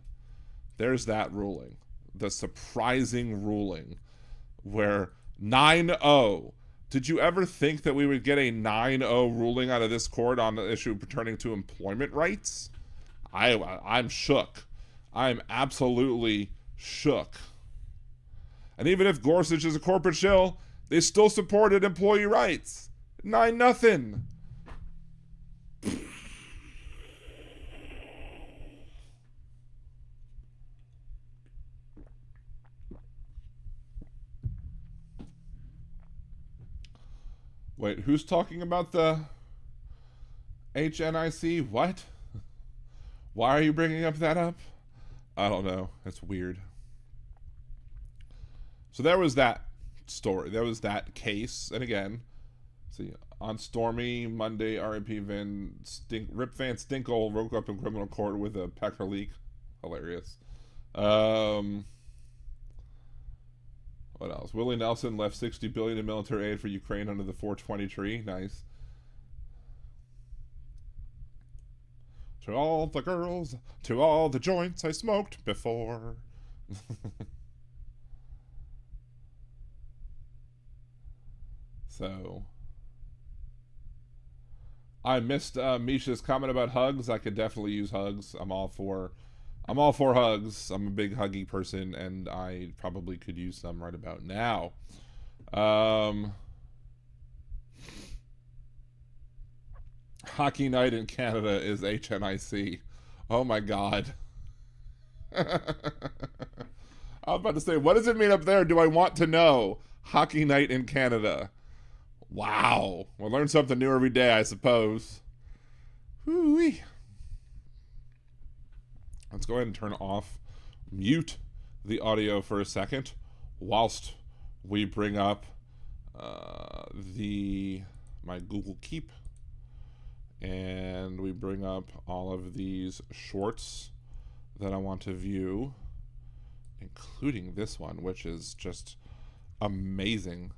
There's that ruling. The surprising ruling where 9-0. Did you ever think that we would get a 9-0 ruling out of this court on the issue pertaining to employment rights? I'm shook. I'm absolutely shook. And even if Gorsuch is a corporate shill, they still supported employee rights. 9-0. Wait, who's talking about the HNIC? What? Why are you bringing that up? I don't know. It's weird. So there was that story. There was that case. And again, see, on Stormy Monday, R.I.P. Rip Van Stinkle woke up in criminal court with a pecker leak. Hilarious. What else? Willie Nelson left $60 billion in military aid for Ukraine under the 420 tree. Nice. To all the girls, to all the joints I smoked before. So, I missed Misha's comment about hugs. I could definitely use hugs. I'm all for hugs. I'm a big huggy person, and I probably could use some right about now. Hockey night in Canada is HNIC. Oh my god. I was about to say, what does it mean up there? Do I want to know? Hockey night in Canada. Wow. We'll learn something new every day, I suppose. Whoo-wee. Let's go ahead and mute the audio for a second whilst we bring up my Google Keep, and we bring up all of these shorts that I want to view, including this one, which is just amazing.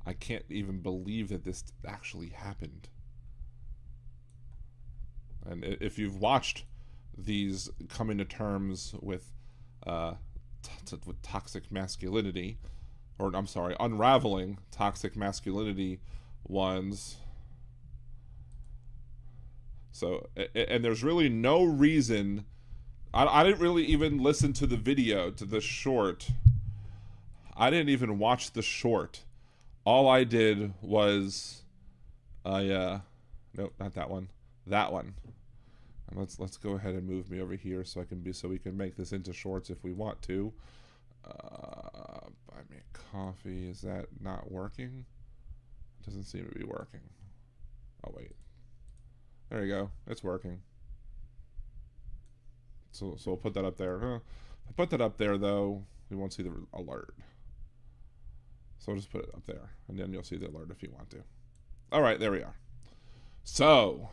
I can't even believe that this actually happened. And if you've watched these coming to terms with toxic masculinity, or I'm sorry, unraveling toxic masculinity ones. So, and there's really no reason. I didn't really even listen to the video, to the short. I didn't even watch the short. All I did was, nope, not that one. That one. And let's go ahead and move me over here so we can make this into shorts if we want to. Buy me a coffee. Is that not working? It doesn't seem to be working. Oh wait. There you go. It's working. So we'll put that up there. If I put that up there though, we won't see the alert. So I'll just put it up there, and then you'll see the alert if you want to. All right, there we are. So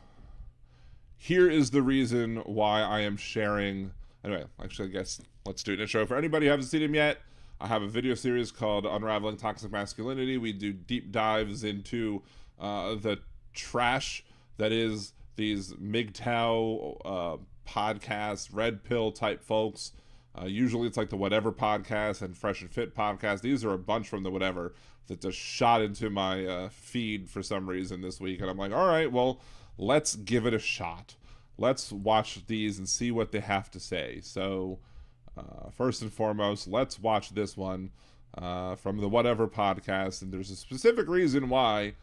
here is the reason why I am sharing. Anyway, actually, I guess let's do an intro. For anybody who hasn't seen him yet, I have a video series called Unraveling Toxic Masculinity. We do deep dives into the trash that is these MGTOW podcasts, red pill type folks. Usually it's like the Whatever podcast and Fresh and Fit podcast. These are a bunch from the Whatever that just shot into my feed for some reason this week. And I'm like, all right, well, let's give it a shot. let's watch these and see what they have to say. So first and foremost, let's watch this one from the Whatever podcast, and there's a specific reason why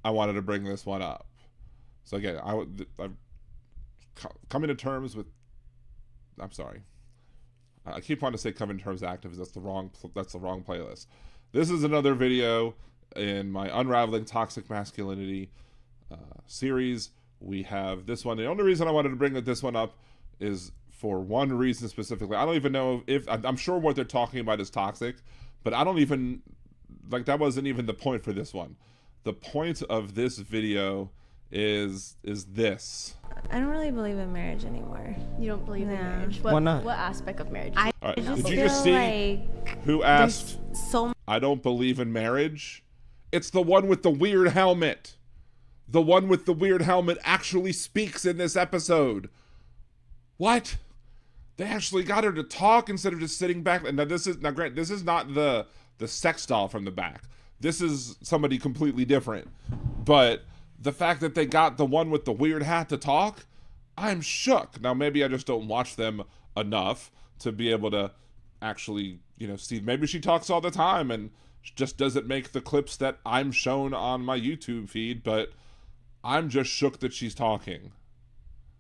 I wanted to bring this one up. So again, I'm coming to terms with, I'm sorry, I keep wanting to say coming to terms with activists. That's the wrong playlist. This is another video in my Unraveling Toxic Masculinity series. We have this one. The only reason I wanted to bring this one up is for one reason specifically. I don't even know if, I'm sure what they're talking about is toxic, but I don't even, like, that wasn't even the point for this one. The point of this video is this.
I don't really believe in marriage anymore.
You don't believe in marriage?
Why not?
What aspect of marriage?
All right. Did you just see who asked, I don't believe in marriage? It's the one with the weird helmet. The one with the weird helmet actually speaks in this episode. What? They actually got her to talk instead of just sitting back. And this is not the sex doll from the back. This is somebody completely different. But the fact that they got the one with the weird hat to talk, I'm shook. Now, maybe I just don't watch them enough to be able to actually, see. Maybe she talks all the time and just doesn't make the clips that I'm shown on my YouTube feed, but I'm just shook that she's talking.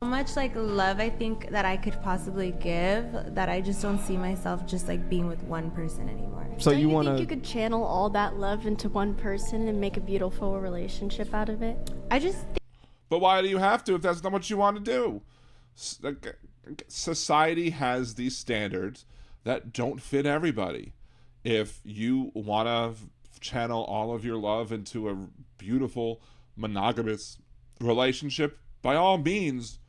So much love I think that I could possibly give that I just don't see myself just being with one person anymore.
So
Don't
you
think
want
you could channel all that love into one person and make a beautiful relationship out of it?
I just
But why do you have to if that's not what you want to do? Society has these standards that don't fit everybody. If you want to channel all of your love into a beautiful monogamous relationship, by all means,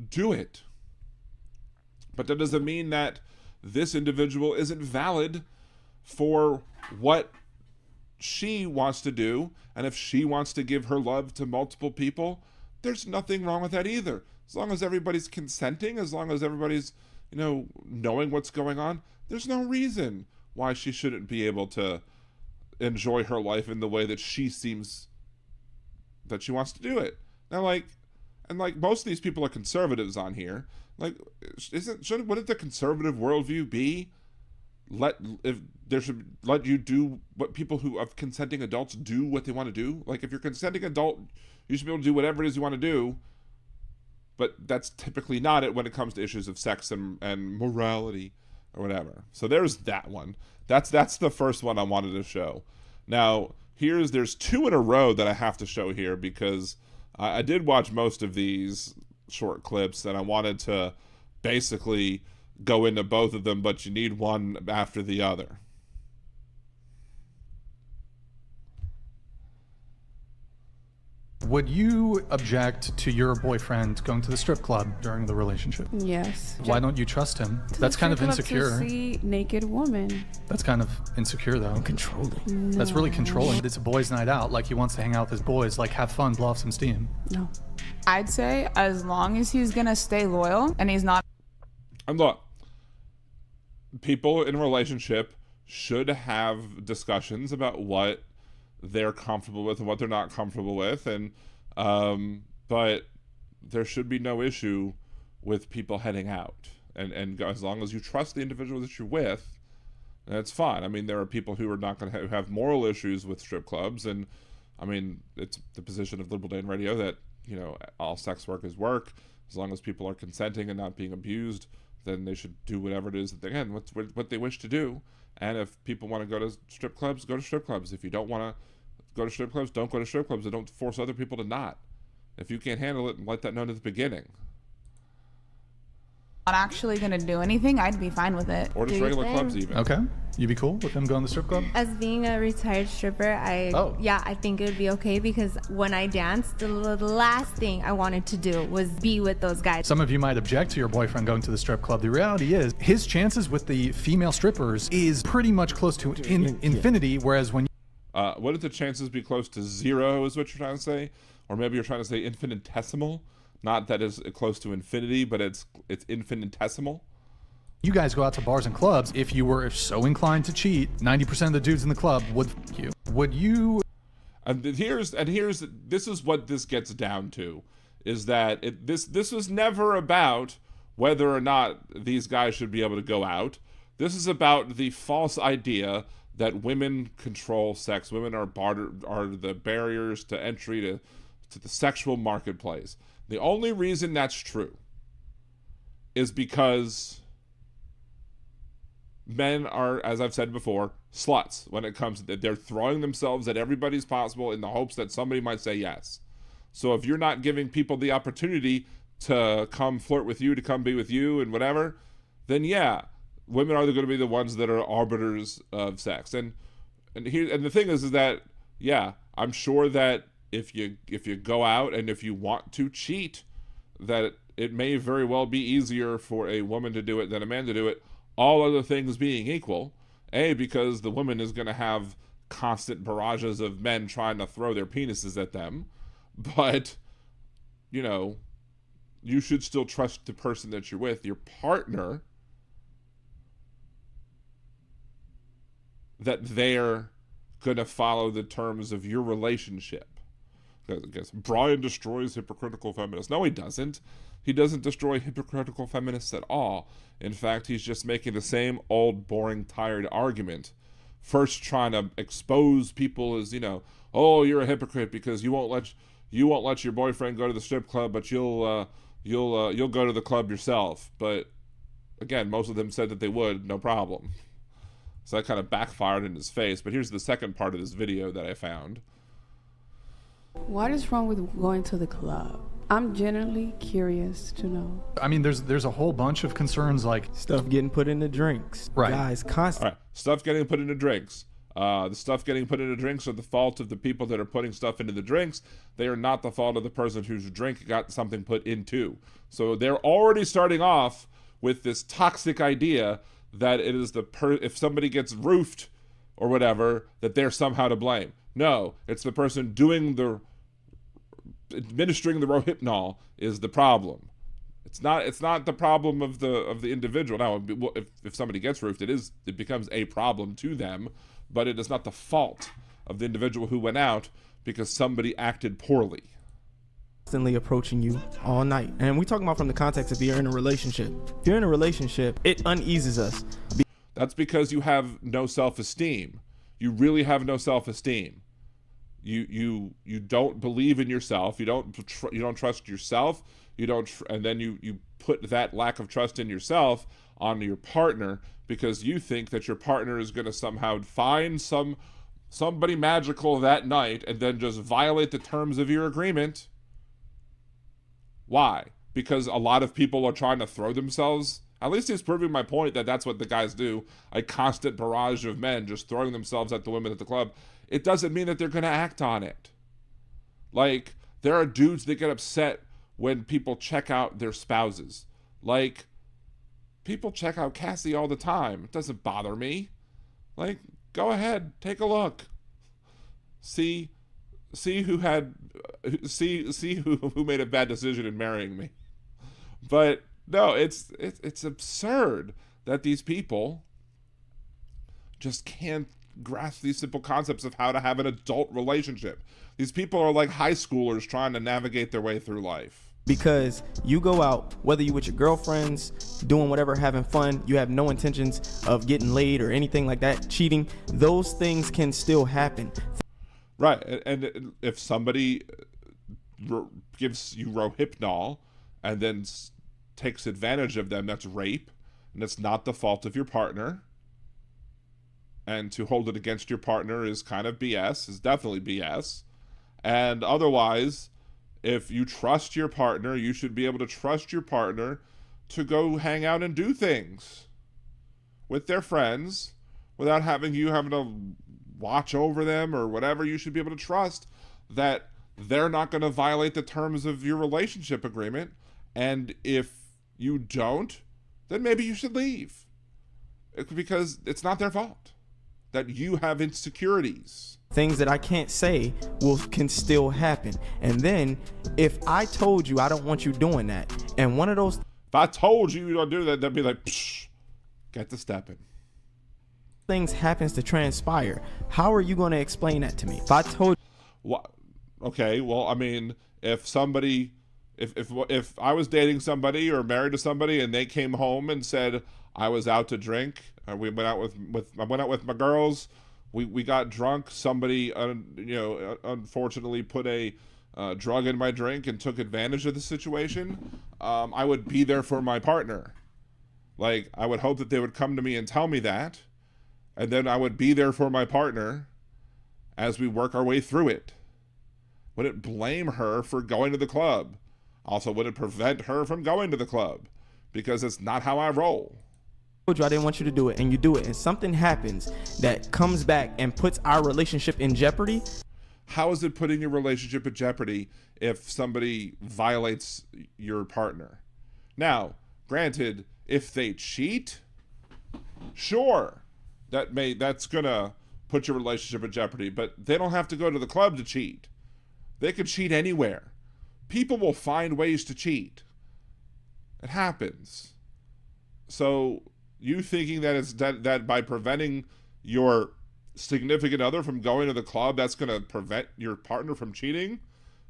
do it. But that doesn't mean that this individual isn't valid for what she wants to do. And if she wants to give her love to multiple people, there's nothing wrong with that either. As long as everybody's consenting, as long as everybody's, knowing what's going on, there's no reason why she shouldn't be able to enjoy her life in the way that she seems that she wants to do it. Now, most of these people are conservatives on here. Wouldn't the conservative worldview be let you do what people who of consenting adults do what they want to do? Like, if you're a consenting adult, you should be able to do whatever it is you want to do. But that's typically not it when it comes to issues of sex and morality or whatever. So there's that one. That's the first one I wanted to show. Now, there's two in a row that I have to show here because I did watch most of these short clips and I wanted to basically go into both of them, but you need one after the other.
Would you object to your boyfriend going to the strip club during the relationship?
Yes.
Why don't you trust him? That's kind of insecure.
To see naked woman.
That's kind of insecure, though.
And controlling.
No.
That's really controlling. It's a boys' night out. He wants to hang out with his boys. Have fun, blow off some steam.
No. I'd say as long as he's gonna stay loyal and he's not.
And look, people in a relationship should have discussions about what they're comfortable with and what they're not comfortable with, and but there should be no issue with people heading out, and as long as you trust the individual that you're with, that's fine. I mean, there are people who are not going to have moral issues with strip clubs, and I mean, it's the position of Liberal Dan Radio that all sex work is work. As long as people are consenting and not being abused, then they should do whatever it is that what they wish to do. And if people want to go to strip clubs, go to strip clubs. If you don't want to go to strip clubs, don't go to strip clubs, and don't force other people to not. If you can't handle it, let that known at the beginning.
Not actually gonna do anything, I'd be fine with it.
Or just regular clubs even.
Okay. You'd be cool with him going to the strip club?
As being a retired stripper, I think it would be okay because when I danced, the last thing I wanted to do was be with those guys.
Some of you might object to your boyfriend going to the strip club. The reality is, his chances with the female strippers is pretty much close to infinity, whereas when
wouldn't the chances be close to zero is what you're trying to say? Or maybe you're trying to say infinitesimal? Not that is close to infinity, but it's infinitesimal.
you guys go out to bars and clubs, if you were so inclined to cheat, 90% of the dudes in the club would f you. Would you?
This is what this gets down to, is that this was never about whether or not these guys should be able to go out. This is about the false idea that women control sex. Women are the barriers to entry to the sexual marketplace. The only reason that's true is because men are, as I've said before, sluts when it comes to they're throwing themselves at everybody's possible in the hopes that somebody might say yes. So if you're not giving people the opportunity to come flirt with you, to come be with you and whatever, then yeah, women are going to be the ones that are arbiters of sex. And the thing is that, yeah, I'm sure that if you go out and if you want to cheat, that it may very well be easier for a woman to do it than a man to do it, all other things being equal. Because the woman is going to have constant barrages of men trying to throw their penises at them. But, you should still trust the person that you're with, your partner, that they're going to follow the terms of your relationship. I guess Brian destroys hypocritical feminists. No, he doesn't. He doesn't destroy hypocritical feminists at all. In fact, he's just making the same old, boring, tired argument. First trying to expose people as, oh, you're a hypocrite because you won't let your boyfriend go to the strip club, but you'll go to the club yourself. But again, most of them said that they would, no problem. So that kind of backfired in his face. But here's the second part of this video that I found.
What is wrong with going to the club? I'm genuinely curious to know.
I mean, there's a whole bunch of concerns like
stuff getting put into drinks.
Right.
Guys, constantly.
All right. Stuff getting put into drinks. The stuff getting put into drinks are the fault of the people that are putting stuff into the drinks. They are not the fault of the person whose drink got something put into. So they're already starting off with this toxic idea that it is if somebody gets roofed or whatever, that they're somehow to blame. No, it's the person administering the Rohypnol is the problem. It's not the problem of the individual. Now, if somebody gets roofed, it becomes a problem to them, but it is not the fault of the individual who went out because somebody acted poorly.
Constantly approaching you all night. And we talking about from the context of you're in a relationship. If you're in a relationship, it uneases us.
That's because you have no self-esteem. You really have no self-esteem. You don't believe in yourself. You don't trust yourself. And then you put that lack of trust in yourself onto your partner because you think that your partner is going to somehow find somebody magical that night and then just violate the terms of your agreement. Why? Because a lot of people are trying to throw themselves. At least he's proving my point that that's what the guys do. A constant barrage of men just throwing themselves at the women at the club. It doesn't mean that they're going to act on it. Like, there are dudes that get upset when people check out their spouses. Like, people check out Cassie all the time. It doesn't bother me. Like, go ahead, take a look. See who made a bad decision in marrying me. But no, it's absurd that these people just can't grasp these simple concepts of how to have an adult relationship. These people are like high schoolers trying to navigate their way through life.
Because you go out, whether you with your girlfriends, doing whatever, having fun, you have no intentions of getting laid or anything like that, cheating, those things can still happen.
Right, and if somebody gives you Rohypnol and then takes advantage of them, that's rape, and it's not the fault of your partner. And to hold it against your partner is kind of BS, is definitely BS. And otherwise, if you trust your partner, you should be able to trust your partner to go hang out and do things with their friends without having to watch over them or whatever. You should be able to trust that they're not going to violate the terms of your relationship agreement. And if you don't, then maybe you should leave. Because it's not their fault that you have insecurities.
Things that I can't say can still happen. And then if I told you I don't want you doing that, and one of those,
if I told you don't do that, they'd be like, psh, get to stepping.
Things happens to transpire. How are you going to explain that to me? If I told
what? Okay, well, I mean, if if I was dating somebody or married to somebody and they came home and said I was out to drink, I went out with my girls, we got drunk, somebody unfortunately put a drug in my drink and took advantage of the situation, I would be there for my partner. Like, I would hope that they would come to me and tell me that, and then I would be there for my partner as we work our way through it. Wouldn't blame her for going to the club. Also, wouldn't prevent her from going to the club, because it's not how I roll.
I didn't want you to do it, and you do it, and something happens that comes back and puts our relationship in jeopardy.
How is it putting your relationship in jeopardy if somebody violates your partner? Now, granted, if they cheat, sure, that's gonna put your relationship in jeopardy, but they don't have to go to the club to cheat. They could cheat anywhere. People will find ways to cheat. It happens. So you thinking that it's that by preventing your significant other from going to the club, that's going to prevent your partner from cheating?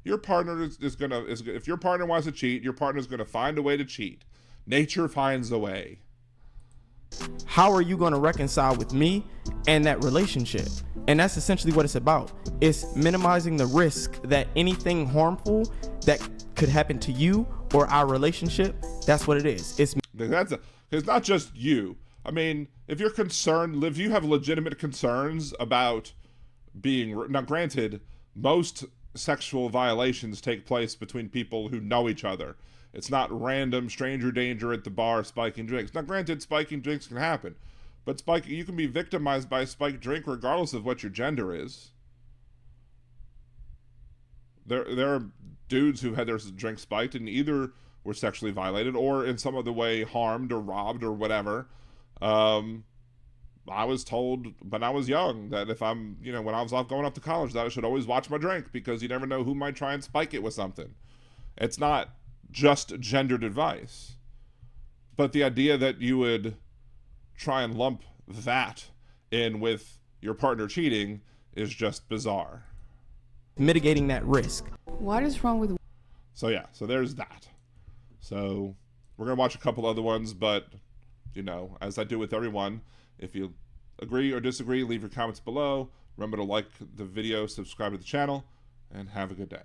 Your partner is going to, if your partner wants to cheat, your partner is going to find a way to cheat. Nature finds a way.
How are you going to reconcile with me and that relationship? And that's essentially what it's about. It's minimizing the risk that anything harmful that could happen to you or our relationship, that's what it is. It's
not just you. I mean, if you're concerned, if you have legitimate concerns about being, now granted, most sexual violations take place between people who know each other. It's not random stranger danger at the bar spiking drinks. Now granted, spiking drinks can happen, but you can be victimized by a spiked drink regardless of what your gender is. There are dudes who had their drink spiked and either were sexually violated or in some other way harmed or robbed or whatever. I was told when I was young that if I'm, when I was going off to college, that I should always watch my drink because you never know who might try and spike it with something. It's not just gendered advice. But the idea that you would try and lump that in with your partner cheating is just bizarre.
Mitigating that risk.
What is wrong with...
So yeah, so there's that. So we're going to watch a couple other ones, but, as I do with everyone, if you agree or disagree, leave your comments below. Remember to like the video, subscribe to the channel, and have a good day.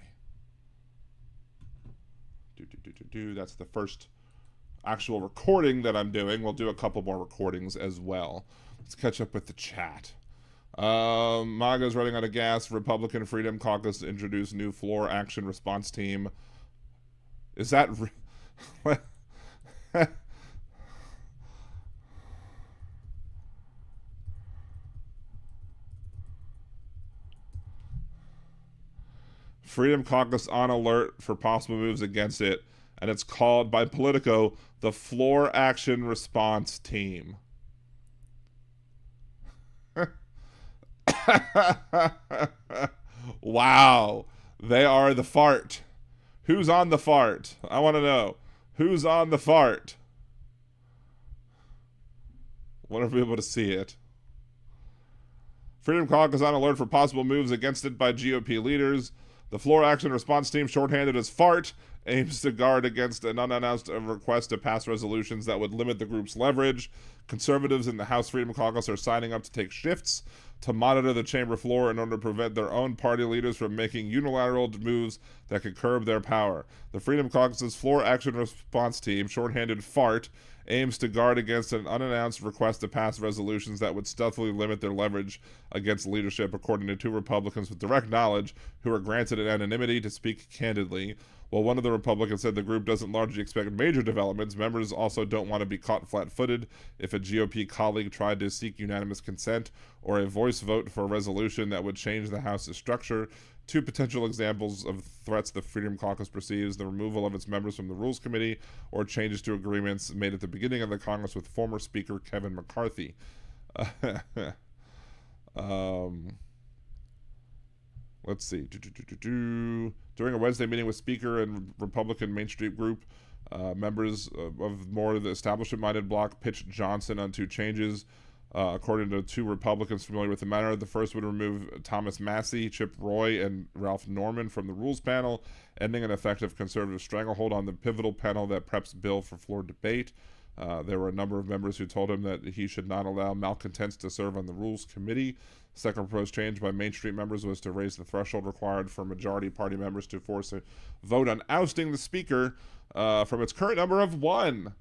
That's the first actual recording that I'm doing. We'll do a couple more recordings as well. Let's catch up with the chat. MAGA's running out of gas. Republican Freedom Caucus introduced new floor action response team. Is that... Freedom Caucus on alert for possible moves against it, and it's called by Politico the Floor Action Response Team. Wow, they are the fart. Who's on the fart? I want to know. Who's on the fart? I want to be able to see it. Freedom Caucus on alert for possible moves against it by GOP leaders. The Floor Action Response Team, shorthanded as FART, aims to guard against an unannounced request to pass resolutions that would limit the group's leverage. Conservatives in the House Freedom Caucus are signing up to take shifts to monitor the chamber floor in order to prevent their own party leaders from making unilateral moves that could curb their power. The Freedom Caucus's Floor Action Response Team, shorthanded FART, aims to guard against an unannounced request to pass resolutions that would stealthily limit their leverage against leadership, according to two Republicans with direct knowledge who are granted anonymity to speak candidly. While one of the Republicans said the group doesn't largely expect major developments, members also don't want to be caught flat-footed if a GOP colleague tried to seek unanimous consent or a voice vote for a resolution that would change the House's structure. Two potential examples of threats the Freedom Caucus perceives: the removal of its members from the Rules Committee or changes to agreements made at the beginning of the Congress with former Speaker Kevin McCarthy. Let's see. During a Wednesday meeting with Speaker and Republican Main Street Group, members of more of the establishment-minded bloc pitched Johnson on two changes According to 2 Republicans familiar with the matter, the first would remove Thomas Massie, Chip Roy, and Ralph Norman from the rules panel, ending an effective conservative stranglehold on the pivotal panel that preps bill for floor debate. There were a number of members who told him that he should not allow malcontents to serve on the Rules Committee. Second proposed change by Main Street members was to raise the threshold required for majority party members to force a vote on ousting the Speaker from its current number of 1.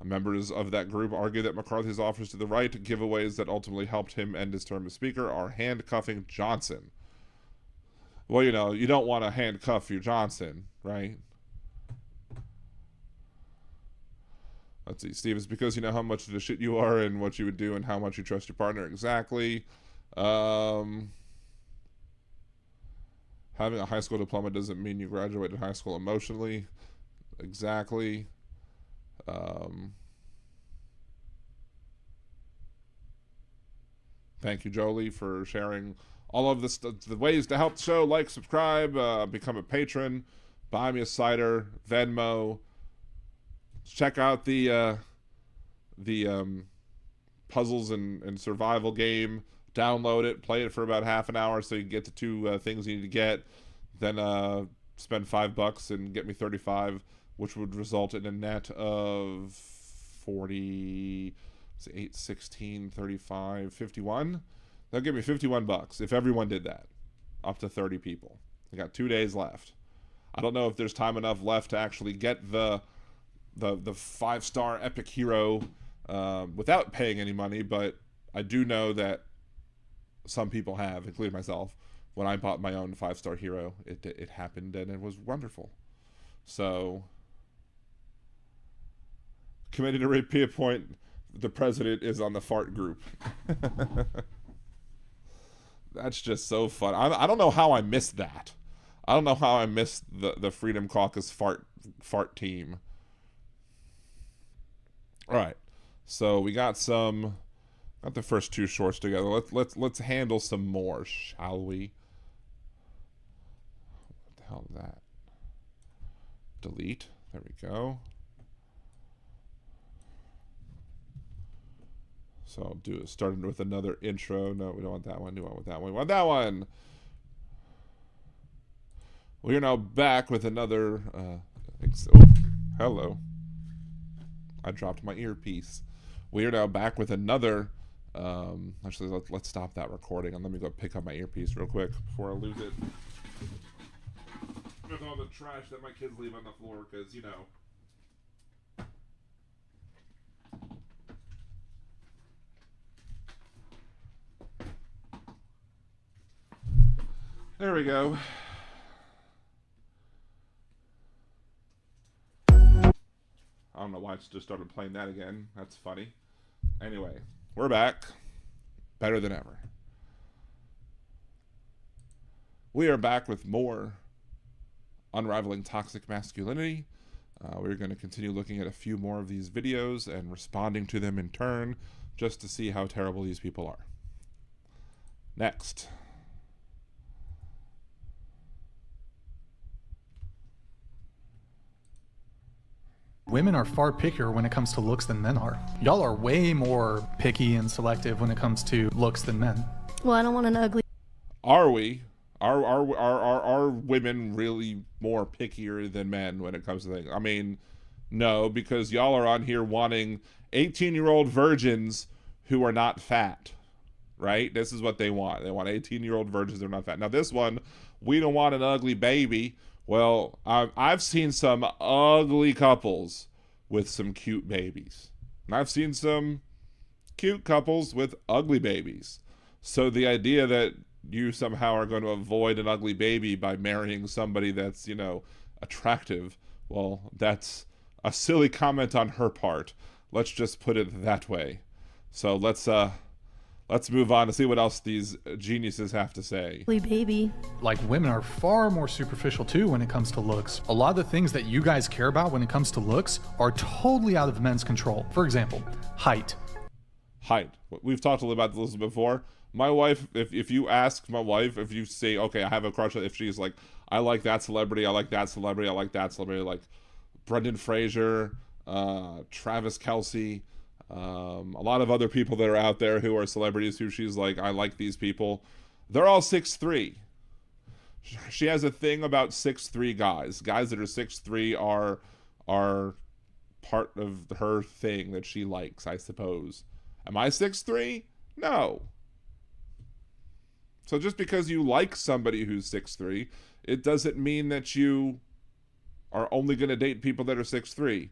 Members of that group argue that McCarthy's offers to the right, giveaways that ultimately helped him end his term as Speaker, are handcuffing Johnson. Well, you know, you don't want to handcuff your Johnson, right? Let's see, Steve, it's because you know how much of the shit you are and what you would do and how much you trust your partner. Exactly. Having a high school diploma doesn't mean you graduated high school emotionally. Exactly. Thank you, Jolie, for sharing all of this, the ways to help the show. Like, subscribe, become a patron, buy me a cider, Venmo. Check out the puzzles and survival game. Download it, play it for about half an hour so you can get the 2 things you need to get. Then spend $5 and get me 35, which would result in a net of 40, 8, 16, 35, 51. That'll give me $51 if everyone did that. Up to 30 people. I got 2 days left. I don't know if there's time enough left to actually get the 5-star epic hero without paying any money, but I do know that some people have, including myself. When I bought my own 5-star hero, it happened and it was wonderful. So, committee to reappoint the president is on the fart group. That's just so fun. I don't know how I missed that. I don't know how I missed the Freedom Caucus fart team. All right, so we got the first 2 shorts together. Let's handle some more, shall we? What the hell is that? Delete. There we go. So I'll do it starting with another intro. No, we don't want that one. We want that one. We want that one. We are now back with another. Hello. I dropped my earpiece. We are now back with another. Actually, let's stop that recording and let me go pick up my earpiece real quick before I lose it. With all the trash that my kids leave on the floor, because you know. There we go. I don't know why it's just started playing that again. That's funny. Anyway, we're back. Better than ever. We are back with more Unraveling Toxic Masculinity. We're going to continue looking at a few more of these videos and responding to them in turn, just to see how terrible these people are. Next.
Women are far pickier when it comes to looks than men are. Y'all are way more picky and selective when it comes to looks than men.
Well, I don't want an ugly.
Are we? Are women really more pickier than men when it comes to things? I mean, no, because y'all are on here wanting 18-year-old virgins who are not fat, right? This is what they want. They want 18-year-old virgins who are not fat. Now, this one, we don't want an ugly baby. Well, I've seen some ugly couples with some cute babies. And I've seen some cute couples with ugly babies. So the idea that you somehow are going to avoid an ugly baby by marrying somebody that's, you know, attractive, well, that's a silly comment on her part. Let's just put it that way. So let's move on to see what else these geniuses have to say.
Baby.
Like, women are far more superficial too when it comes to looks. A lot of the things that you guys care about when it comes to looks are totally out of men's control. For example, height.
Height. We've talked a little about this before. My wife, if you ask my wife, if you say, okay, I have a crush, if she's like, I like that celebrity, I like that celebrity, I like that celebrity, like Brendan Fraser, Travis Kelce, A lot of other people that are out there who are celebrities who she's like, I like these people. They're all 6'3". She has a thing about 6'3" guys. Guys that are 6'3" are part of her thing that she likes, I suppose. Am I 6'3"? No. So just because you like somebody who's 6'3", it doesn't mean that you are only going to date people that are 6'3".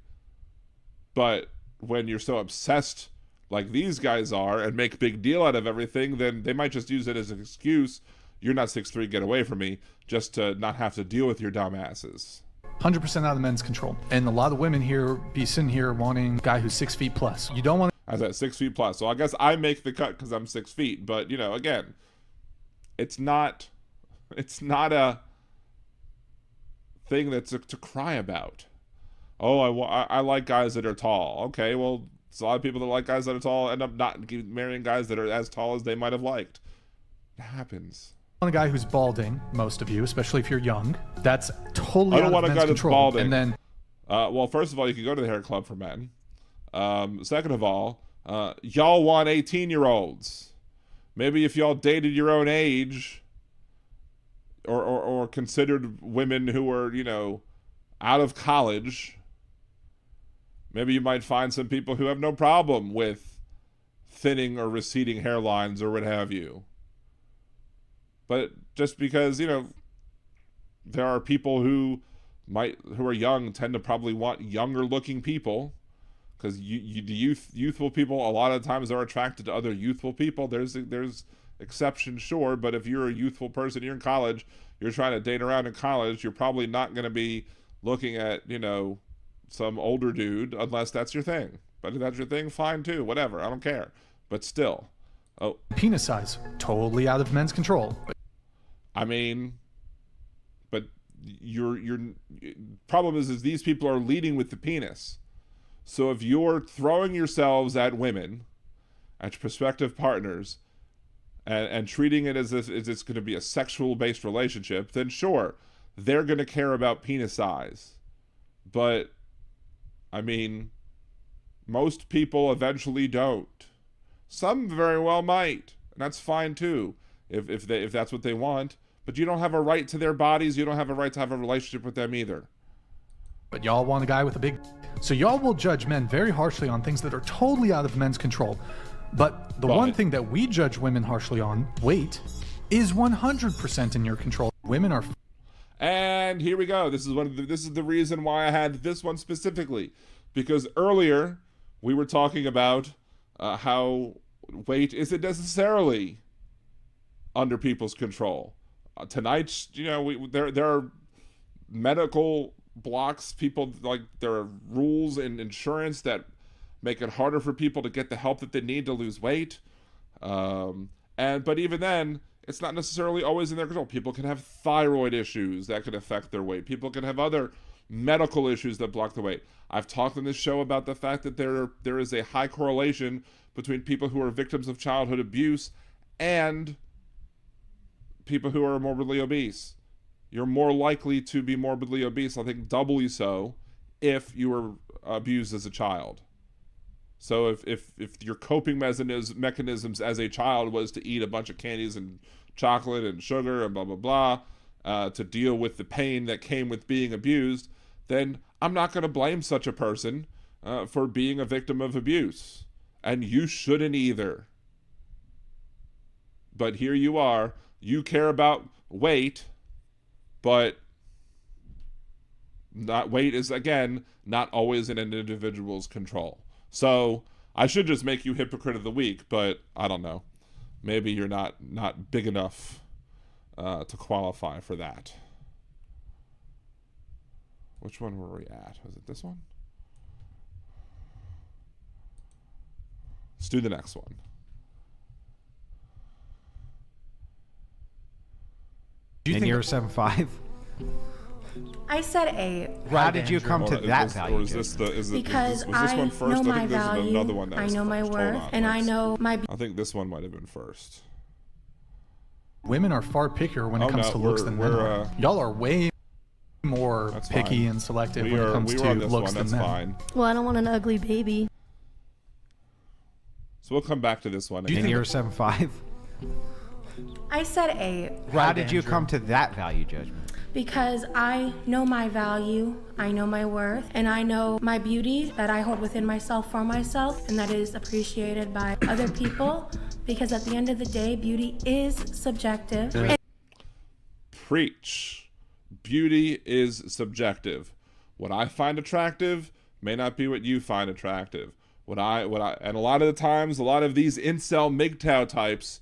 But when you're so obsessed like these guys are and make big deal out of everything, then they might just use it as an excuse. You're not 6'3", get away from me, just to not have to deal with your dumb asses.
100% out of men's control. And a lot of women here be sitting here wanting a guy who's 6 feet plus. You don't want...
I said 6 feet plus. So I guess I make the cut because I'm 6 feet. But, you know, again, it's not a thing that's to cry about. Oh, I like guys that are tall. Okay, well, it's a lot of people that like guys that are tall end up not marrying guys that are as tall as they might have liked. It happens.
A guy who's balding, most of you, especially if you're young. That's totally out of men's control.
I don't want a guy that's balding.
And then,
well, first of all, you can go to the hair club for men. Second of all, y'all want 18-year-olds. Maybe if y'all dated your own age, or considered women who were, you know, out of college, maybe you might find some people who have no problem with thinning or receding hairlines or what have you. But just because, you know, there are people who are young tend to probably want younger looking people, because youthful people a lot of times are attracted to other youthful people. There's exceptions, sure, but if you're a youthful person, you're in college, you're trying to date around in college, you're probably not going to be looking at, you know, some older dude unless that's your thing. But if that's your thing, fine too, whatever, I don't care. But still. Oh,
penis size, totally out of men's control.
I mean, but your problem is these people are leading with the penis. So if you're throwing yourselves at women, at prospective partners, and treating it as if it's going to be a sexual-based relationship, then sure, they're going to care about penis size. But, I mean, most people eventually don't. Some very well might, and that's fine too, if that's what they want. But you don't have a right to their bodies. You don't have a right to have a relationship with them either.
But y'all want a guy with a big... So y'all will judge men very harshly on things that are totally out of men's control. But the one thing that we judge women harshly on, weight, is 100% in your control. Women are...
And here we go. This is the reason why I had this one specifically. Because earlier, we were talking about how weight isn't necessarily under people's control. Tonight, you know, there are medical blocks. People, like, there are rules in insurance that make it harder for people to get the help that they need to lose weight. But even then, it's not necessarily always in their control. People can have thyroid issues that could affect their weight. People can have other medical issues that block the weight. I've talked on this show about the fact that there is a high correlation between people who are victims of childhood abuse and people who are morbidly obese. You're more likely to be morbidly obese, I think doubly so, if you were abused as a child. So if your coping mechanisms as a child was to eat a bunch of candies and chocolate and sugar and blah, blah, blah, to deal with the pain that came with being abused, then I'm not going to blame such a person for being a victim of abuse. And you shouldn't either. But here you are. You care about weight, but weight is, again, not always in an individual's control. So I should just make you hypocrite of the week, but I don't know. Maybe you're not big enough to qualify for that. Which one were we at? Was it this one? Let's do the next one.
And you're 7'5"?
I said 8.
How did you come to that value?
Or is this
because
was this one first?
know
I
my
think this
value,
is another one that
I know my
first.
worth, and I know my...
I think this one might have been first.
Women are far pickier when it comes to looks than men are. Y'all are way more picky and selective when it comes to looks than men.
Well, I don't want an ugly baby.
So we'll come back to this one.
And you're 7'5".
I said A.
How did you come to that value judgment?
Because I know my value, I know my worth, and I know my beauty that I hold within myself for myself, and that is appreciated by other people. Because at the end of the day, beauty is subjective.
Preach. Beauty is subjective. What I find attractive may not be what you find attractive. And a lot of the times, a lot of these incel MGTOW types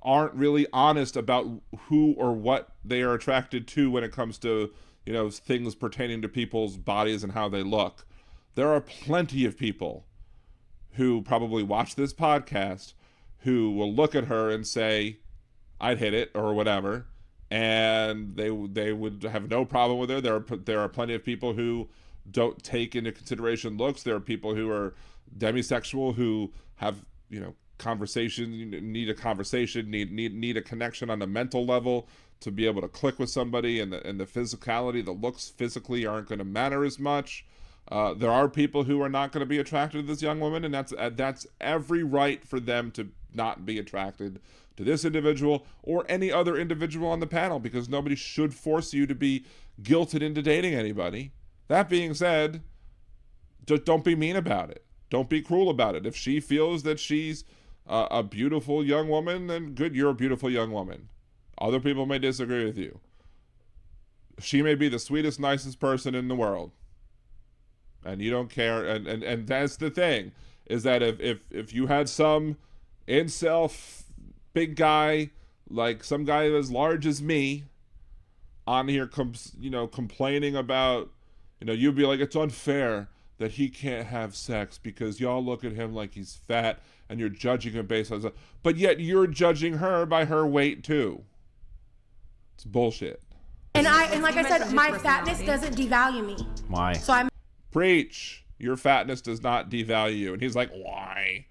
aren't really honest about who or what they are attracted to when it comes to, you know, things pertaining to people's bodies and how they look. There are plenty of people who probably watch this podcast who will look at her and say, I'd hit it or whatever, and they would have no problem with her. There are plenty of people who don't take into consideration looks. There are people who are demisexual who have, you know, need a conversation, need a connection on a mental level to be able to click with somebody, and the physicality, the looks physically aren't going to matter as much. There are people who are not going to be attracted to this young woman, and that's every right for them to not be attracted to this individual or any other individual on the panel, because nobody should force you to be guilted into dating anybody. That being said, just don't be mean about it. Don't be cruel about it. If she feels that she's a beautiful young woman, then good, you're a beautiful young woman. Other people may disagree with you. She may be the sweetest, nicest person in the world, and you don't care. And that's the thing, is that if you had some incel big guy, like some guy as large as me, on here, complaining about, you'd be like, it's unfair that he can't have sex because y'all look at him like he's fat and you're judging him based on that. But yet you're judging her by her weight too. It's bullshit.
And like I said, my fatness doesn't devalue me.
Why?
So I'm
Preach. Your fatness does not devalue you. And he's like, why?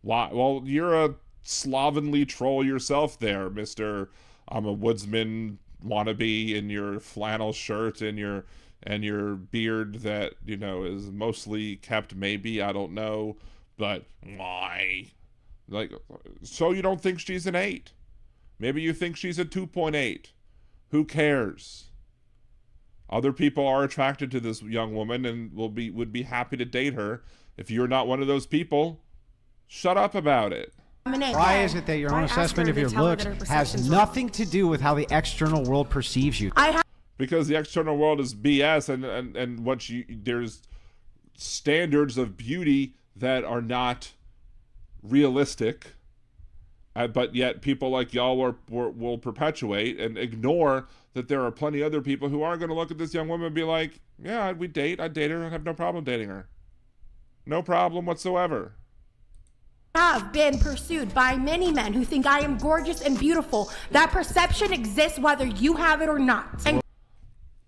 Well, you're a slovenly troll yourself there, Mr. I'm a woodsman wannabe in your flannel shirt and your beard that, is mostly kept, maybe, I don't know, but why? Like, so you don't think she's an 8? Maybe you think she's a 2.8. Who cares? Other people are attracted to this young woman and would be happy to date her. If you're not one of those people, shut up about it.
Why is it that your own assessment of your looks has nothing to do with how the external world perceives you?
Because the external world is BS, and there's standards of beauty that are not realistic, but yet people like y'all will perpetuate and ignore that there are plenty of other people who are going to look at this young woman and be like, yeah, I'd date her, I have no problem dating her. No problem whatsoever.
Have been pursued by many men who think I am gorgeous and beautiful. That perception exists whether you have it or not. And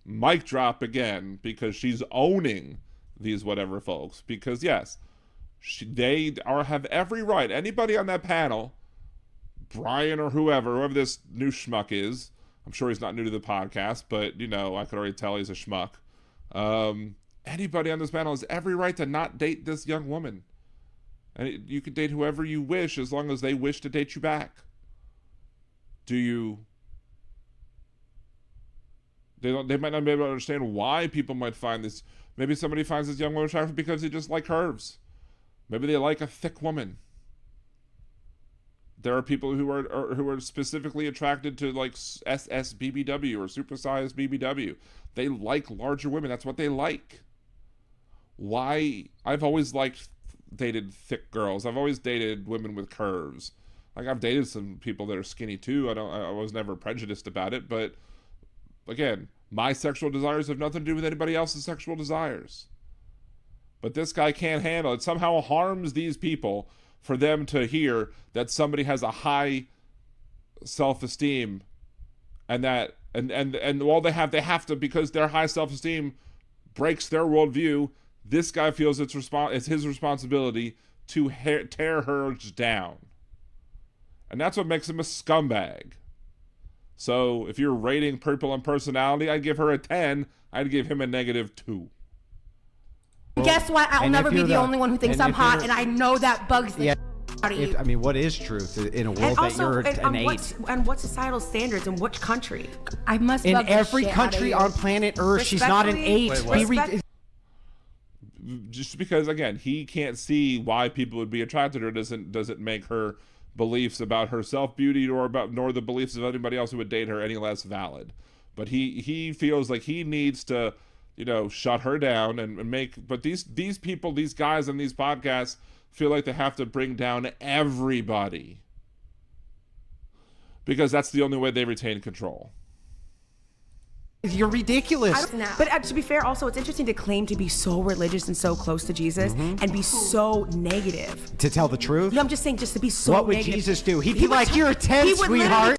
mic drop again, because she's owning these whatever folks, because yes, they have every right. Anybody on that panel, Brian or whoever this new schmuck is, I'm sure he's not new to the podcast, but I could already tell he's a schmuck. Anybody on this panel has every right to not date this young woman. And you can date whoever you wish as long as they wish to date you back. They might not be able to understand why people might find this. Maybe somebody finds this young woman attractive because they just like curves. Maybe they like a thick woman. There are people who are specifically attracted to like SS BBW or supersized BBW. They like larger women. That's what they like. Why? I've always dated thick girls. I've always dated women with curves. Like, I've dated some people that are skinny too. I was never prejudiced about it, but again, my sexual desires have nothing to do with anybody else's sexual desires. But this guy can't handle it. Somehow harms these people for them to hear that somebody has a high self-esteem, and while they have to, because their high self-esteem breaks their worldview, this guy feels it's his responsibility to tear hers down. And that's what makes him a scumbag. So if you're rating people on personality, I'd give her a 10. I'd give him a -2.
guess what? I'll never be the only one who thinks I'm hot, and I know that bugs me.
Yeah. I mean, what is truth in a world that you're an 8?
And what societal standards in which country?
I must
in
love the
every
shit
country
out of
on planet Earth, she's not an 8.
Just because, again, he can't see why people would be attracted to her doesn't make her beliefs about her self-beauty nor the beliefs of anybody else who would date her any less valid. But he feels like he needs to, shut her down and make. But these people, these guys on these podcasts feel like they have to bring down everybody because that's the only way they retain control.
You're ridiculous.
But to be fair, also, it's interesting to claim to be so religious and so close to Jesus and be so negative.
To tell the truth?
No, I'm just saying, just to be so
What would
negative.
Jesus do? He'd be like, you're a 10, sweetheart.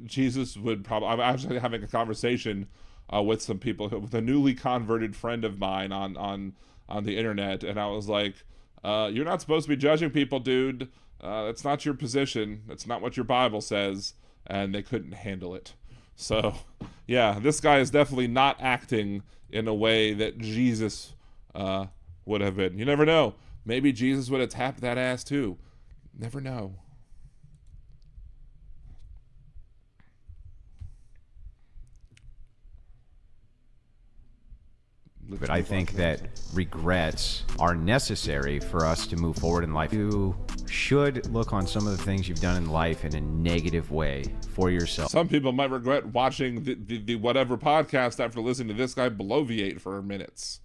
Jesus would probably... I'm actually having a conversation with some people, with a newly converted friend of mine on the internet, and I was like, you're not supposed to be judging people, dude. That's not your position. That's not what your Bible says. And they couldn't handle it. So, yeah, this guy is definitely not acting in a way that Jesus would have been. You never know. Maybe Jesus would have tapped that ass too. Never know.
But I think that regrets are necessary for us to move forward in life. You should look on some of the things you've done in life in a negative way for yourself.
Some people might regret watching the whatever podcast after listening to this guy bloviate for minutes.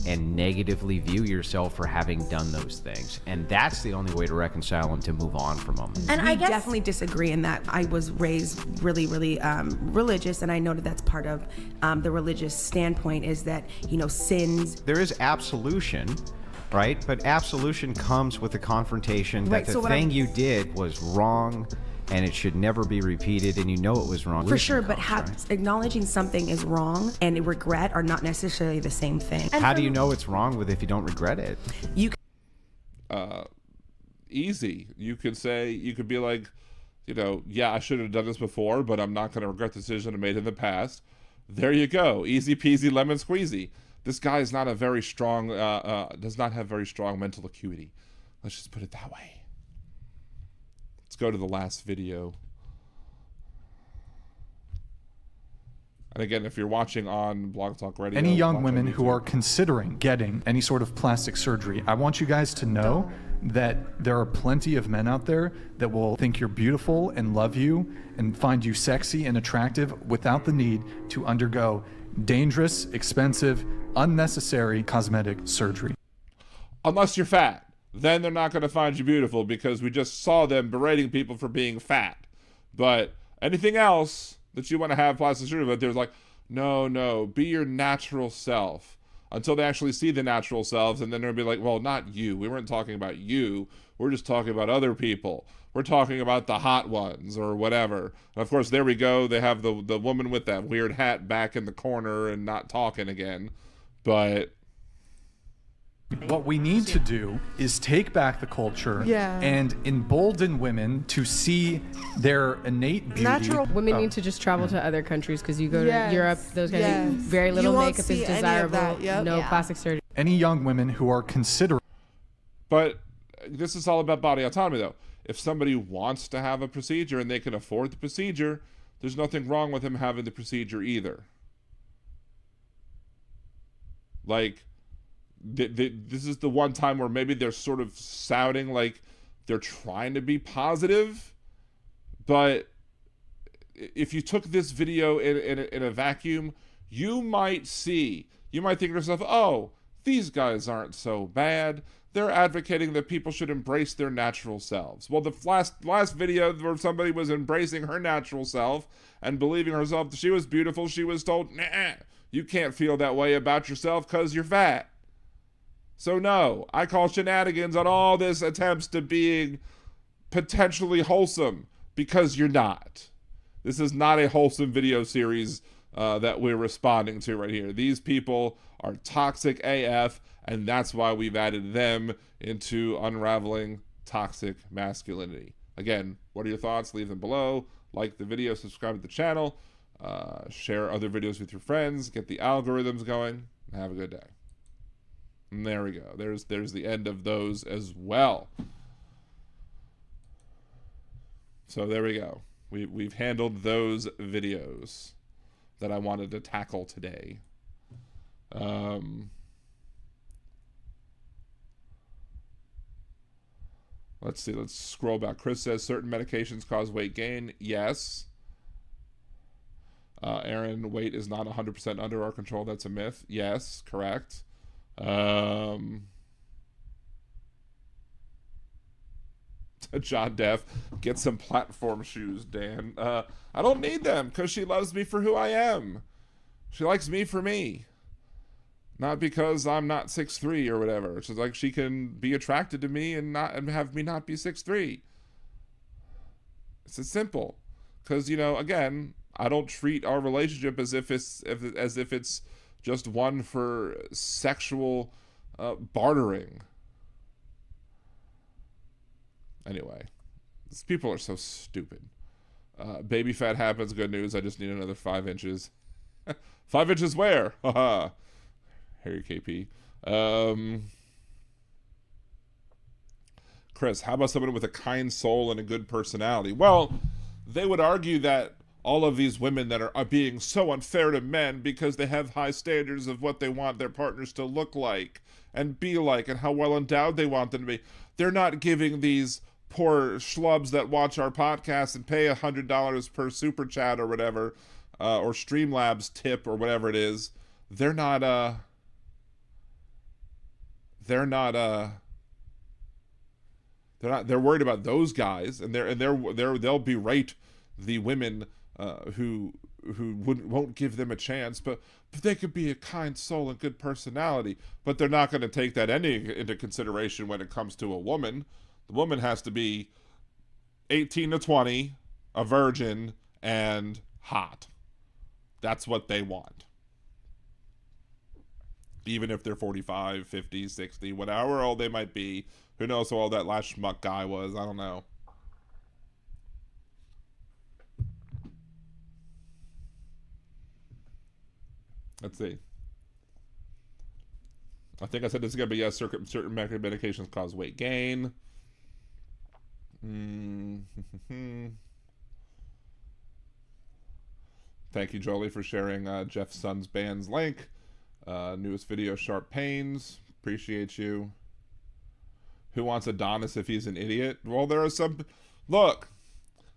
And negatively view yourself for having done those things, and that's the only way to reconcile and to move on from them.
And I definitely disagree in that. I was raised really, really religious, and I know that that's part of the religious standpoint is that sins.
There is absolution, right? But absolution comes with a confrontation that the thing you did was wrong. And it should never be repeated, and it was wrong.
For sure, but acknowledging something is wrong and regret are not necessarily the same thing.
How do you know it's wrong if you don't regret it?
Easy. You could be like, yeah, I should have done this before, but I'm not going to regret the decision I made in the past. There you go. Easy peasy lemon squeezy. This guy is not a very strong, does not have very strong mental acuity. Let's just put it that way. Let's go to the last video. And again, if you're watching on Blog Talk Radio...
Any young women who are considering getting any sort of plastic surgery, I want you guys to know that there are plenty of men out there that will think you're beautiful and love you and find you sexy and attractive without the need to undergo dangerous, expensive, unnecessary cosmetic surgery.
Unless you're fat. Then they're not going to find you beautiful because we just saw them berating people for being fat. But anything else that you want to have plastic surgery with, there's like, no, be your natural self. Until they actually see the natural selves, and then they'll be like, well, not you. We weren't talking about you. We're just talking about other people. We're talking about the hot ones or whatever. And of course, there we go. They have the woman with that weird hat back in the corner and not talking again. But...
what we need to do is take back the culture and embolden women to see their innate beauty.
Natural women need to just travel to other countries because you go to Europe, those guys, very little makeup is desirable, no plastic surgery.
Any young women who are considering.
But this is all about body autonomy, though. If somebody wants to have a procedure and they can afford the procedure, there's nothing wrong with them having the procedure either. Like... this is the one time where maybe they're sort of sounding like they're trying to be positive, but if you took this video in a vacuum, you might think to yourself, oh, these guys aren't so bad. They're advocating that people should embrace their natural selves. Well, the last video where somebody was embracing her natural self and believing herself that she was beautiful, she was told, nah, you can't feel that way about yourself because you're fat. So no, I call shenanigans on all this attempts to being potentially wholesome because you're not. This is not a wholesome video series that we're responding to right here. These people are toxic AF, and that's why we've added them into unraveling toxic masculinity. Again, what are your thoughts? Leave them below. Like the video, subscribe to the channel, share other videos with your friends, get the algorithms going, and have a good day. And there we go. There's the end of those as well. So there we go. We've handled those videos that I wanted to tackle today. Let's see. Let's scroll back. Chris says certain medications cause weight gain. Yes. Aaron, weight is not 100% under our control. That's a myth. Yes, correct. John Deff, get some platform shoes, Dan. I don't need them because she loves me for who I am. She likes me for me. Not because I'm not 6'3" or whatever. It's just like she can be attracted to me and have me not be 6'3". It's as simple. Because, you know, again, I don't treat our relationship as if it's just one for sexual bartering. Anyway, these people are so stupid. Baby fat happens. Good news. I just need another 5 inches. 5 inches where? Haha. Harry KP. Chris, how about someone with a kind soul and a good personality? Well, they would argue that all of these women that are being so unfair to men because they have high standards of what they want their partners to look like and be like and how well endowed they want them to be. They're not giving these poor schlubs that watch our podcast and pay $100 per super chat or whatever, or Streamlabs tip or whatever it is. They're worried about those guys, and they'll berate the women who won't give them a chance, but they could be a kind soul and good personality. But they're not going to take that into consideration when it comes to a woman. The woman has to be 18 to 20, a virgin, and hot. That's what they want. Even if they're 45, 50, 60, whatever old they might be. Who knows how old that last schmuck guy was? I don't know. Let's see. I think I said this is going to be yes, certain medications cause weight gain. Thank you, Jolie, for sharing Jeff's son's band's link. Newest video, Sharp Pains. Appreciate you. Who wants Adonis if he's an idiot? Well, there are some... Look,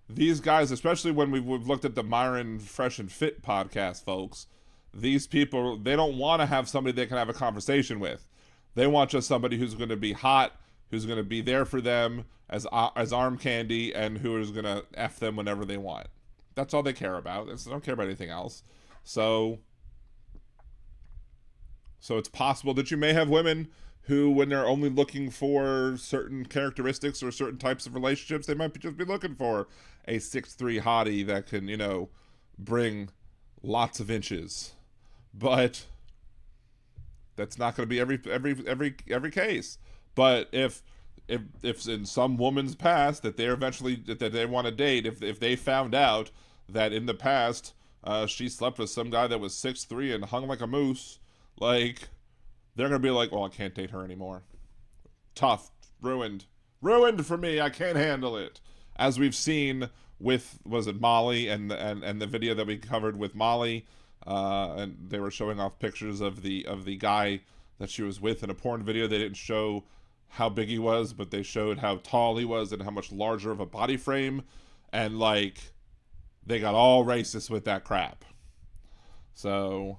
these guys, especially when we've looked at the Myron Fresh and Fit podcast, folks, these people, they don't want to have somebody they can have a conversation with. They want just somebody who's going to be hot, who's going to be there for them as arm candy, and who is going to F them whenever they want. That's all they care about. They don't care about anything else. So it's possible that you may have women who, when they're only looking for certain characteristics or certain types of relationships, they might just be looking for a 6'3" hottie that can, you know, bring lots of inches. But that's not going to be every case. But if in some woman's past that they're eventually that they want to date, if they found out that in the past she slept with some guy that was 6'3" and hung like a moose, like, they're going to be like, well, I can't date her anymore. Tough. Ruined for me. I can't handle it. As we've seen with, was it Molly and the video that we covered with Molly, and they were showing off pictures of the guy that she was with in a porn video. They didn't show how big he was, but they showed how tall he was and how much larger of a body frame. And, like, they got all racist with that crap. So...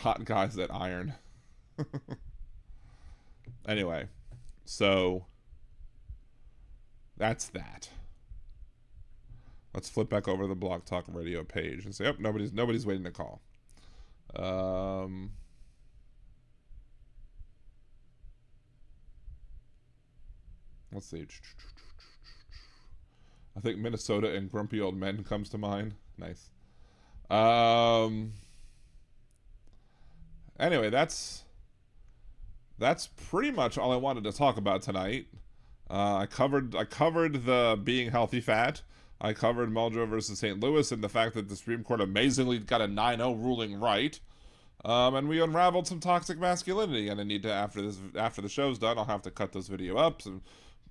hot guys that iron. Anyway, so that's that. Let's flip back over to the Blog Talk Radio page and say, oh, nobody's waiting to call. Let's see. I think Minnesota and grumpy old men comes to mind. Nice. Anyway, that's pretty much all I wanted to talk about tonight. I covered the being healthy fat. I covered Muldrow versus St. Louis and the fact that the Supreme Court amazingly got a 9-0 ruling right. And we unraveled some toxic masculinity. And I need to, after the show's done, I'll have to cut those video up and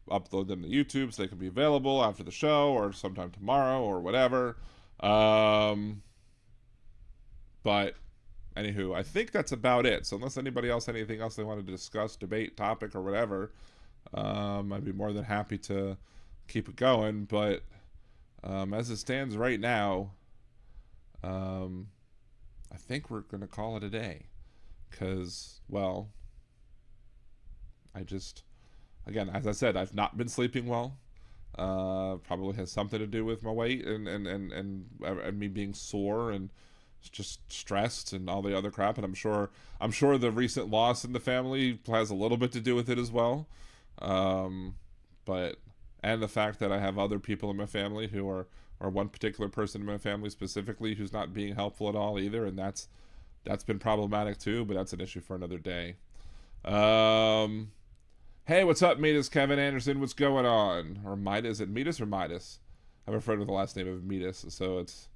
upload them to YouTube so they can be available after the show or sometime tomorrow or whatever. But anywho, I think that's about it. So unless anybody else had anything else they wanted to discuss, debate, topic, or whatever, I'd be more than happy to keep it going. But as it stands right now, I think we're going to call it a day. Because, well, again, as I said, I've not been sleeping well. Probably has something to do with my weight and me being sore and just stressed and all the other crap. And I'm sure the recent loss in the family has a little bit to do with it as well. And the fact that I have other people in my family who are one particular person in my family specifically who's not being helpful at all either, and that's been problematic too, but that's an issue for another day. Hey, what's up, Midas? Kevin Anderson, what's going on? Or Midas? Is it Midas or Midas? I have a friend with the last name of Midas, so it's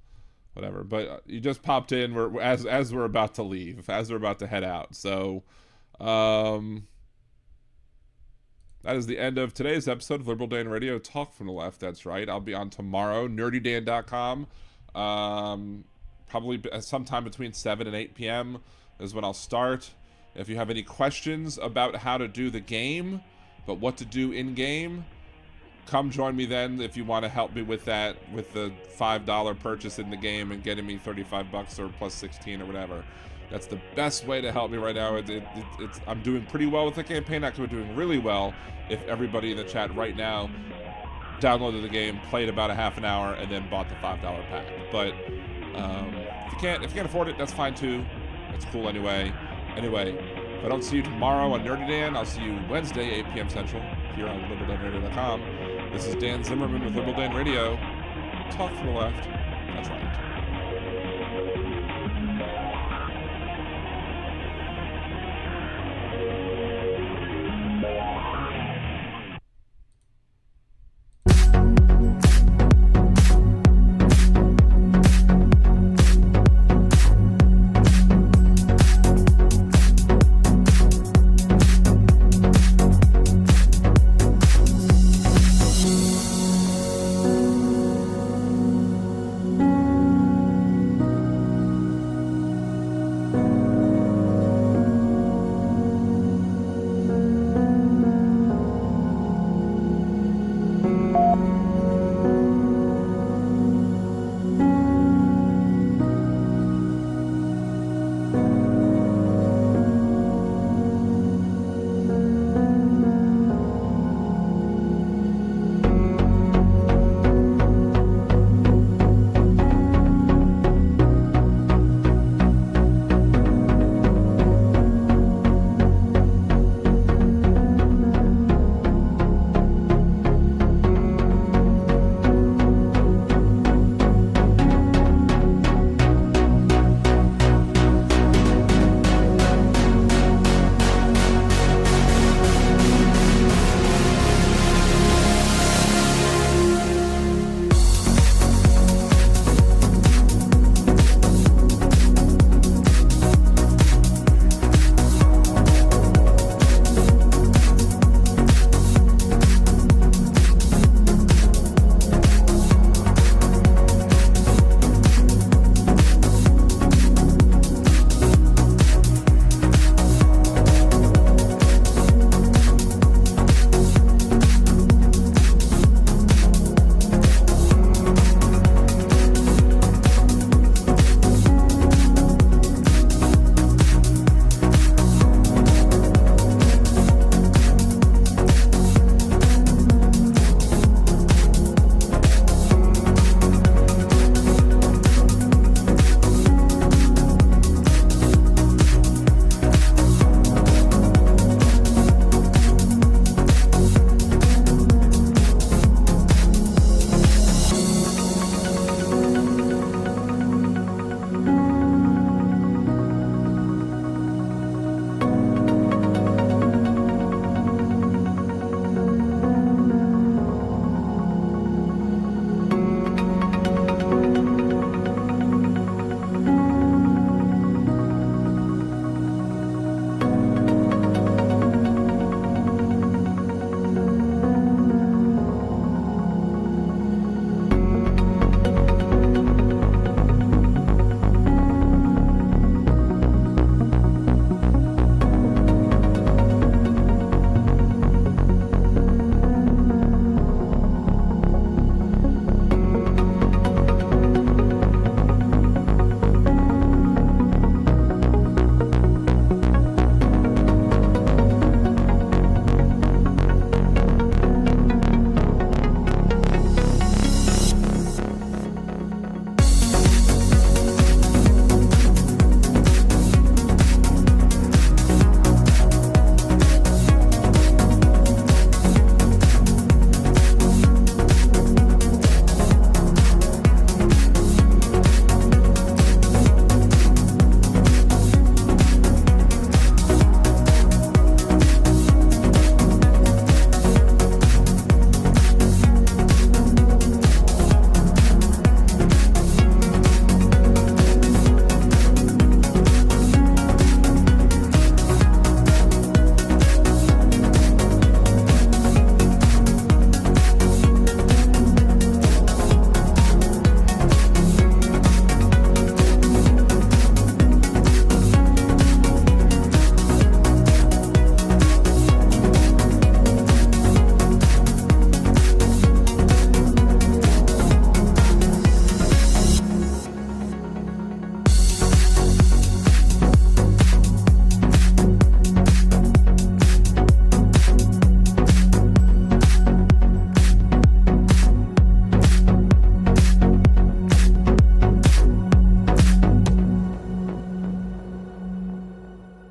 whatever. But you just popped in as we're about to leave, as we're about to head out. So that is the end of today's episode of Liberal Dan Radio, Talk from the Left. That's right. I'll be on tomorrow, nerdydan.com. Probably sometime between 7 and 8 p.m. is when I'll start. If you have any questions about how to do the game, but what to do in-game, come join me then if you want to help me with that, with the $5 purchase in the game and getting me $35 or plus 16 or whatever. That's the best way to help me right now. I'm doing pretty well with the campaign. Actually, we're doing really well if everybody in the chat right now downloaded the game, played about a half an hour, and then bought the $5 pack. But if you can't afford it, that's fine too. That's cool anyway. Anyway, if I don't see you tomorrow on Nerdy Dan, I'll see you Wednesday, 8 p.m. Central, here on LiberalDanRadio.com. This is Dan Zimmerman with Liberal Dan Radio. Talk from the left. That's right.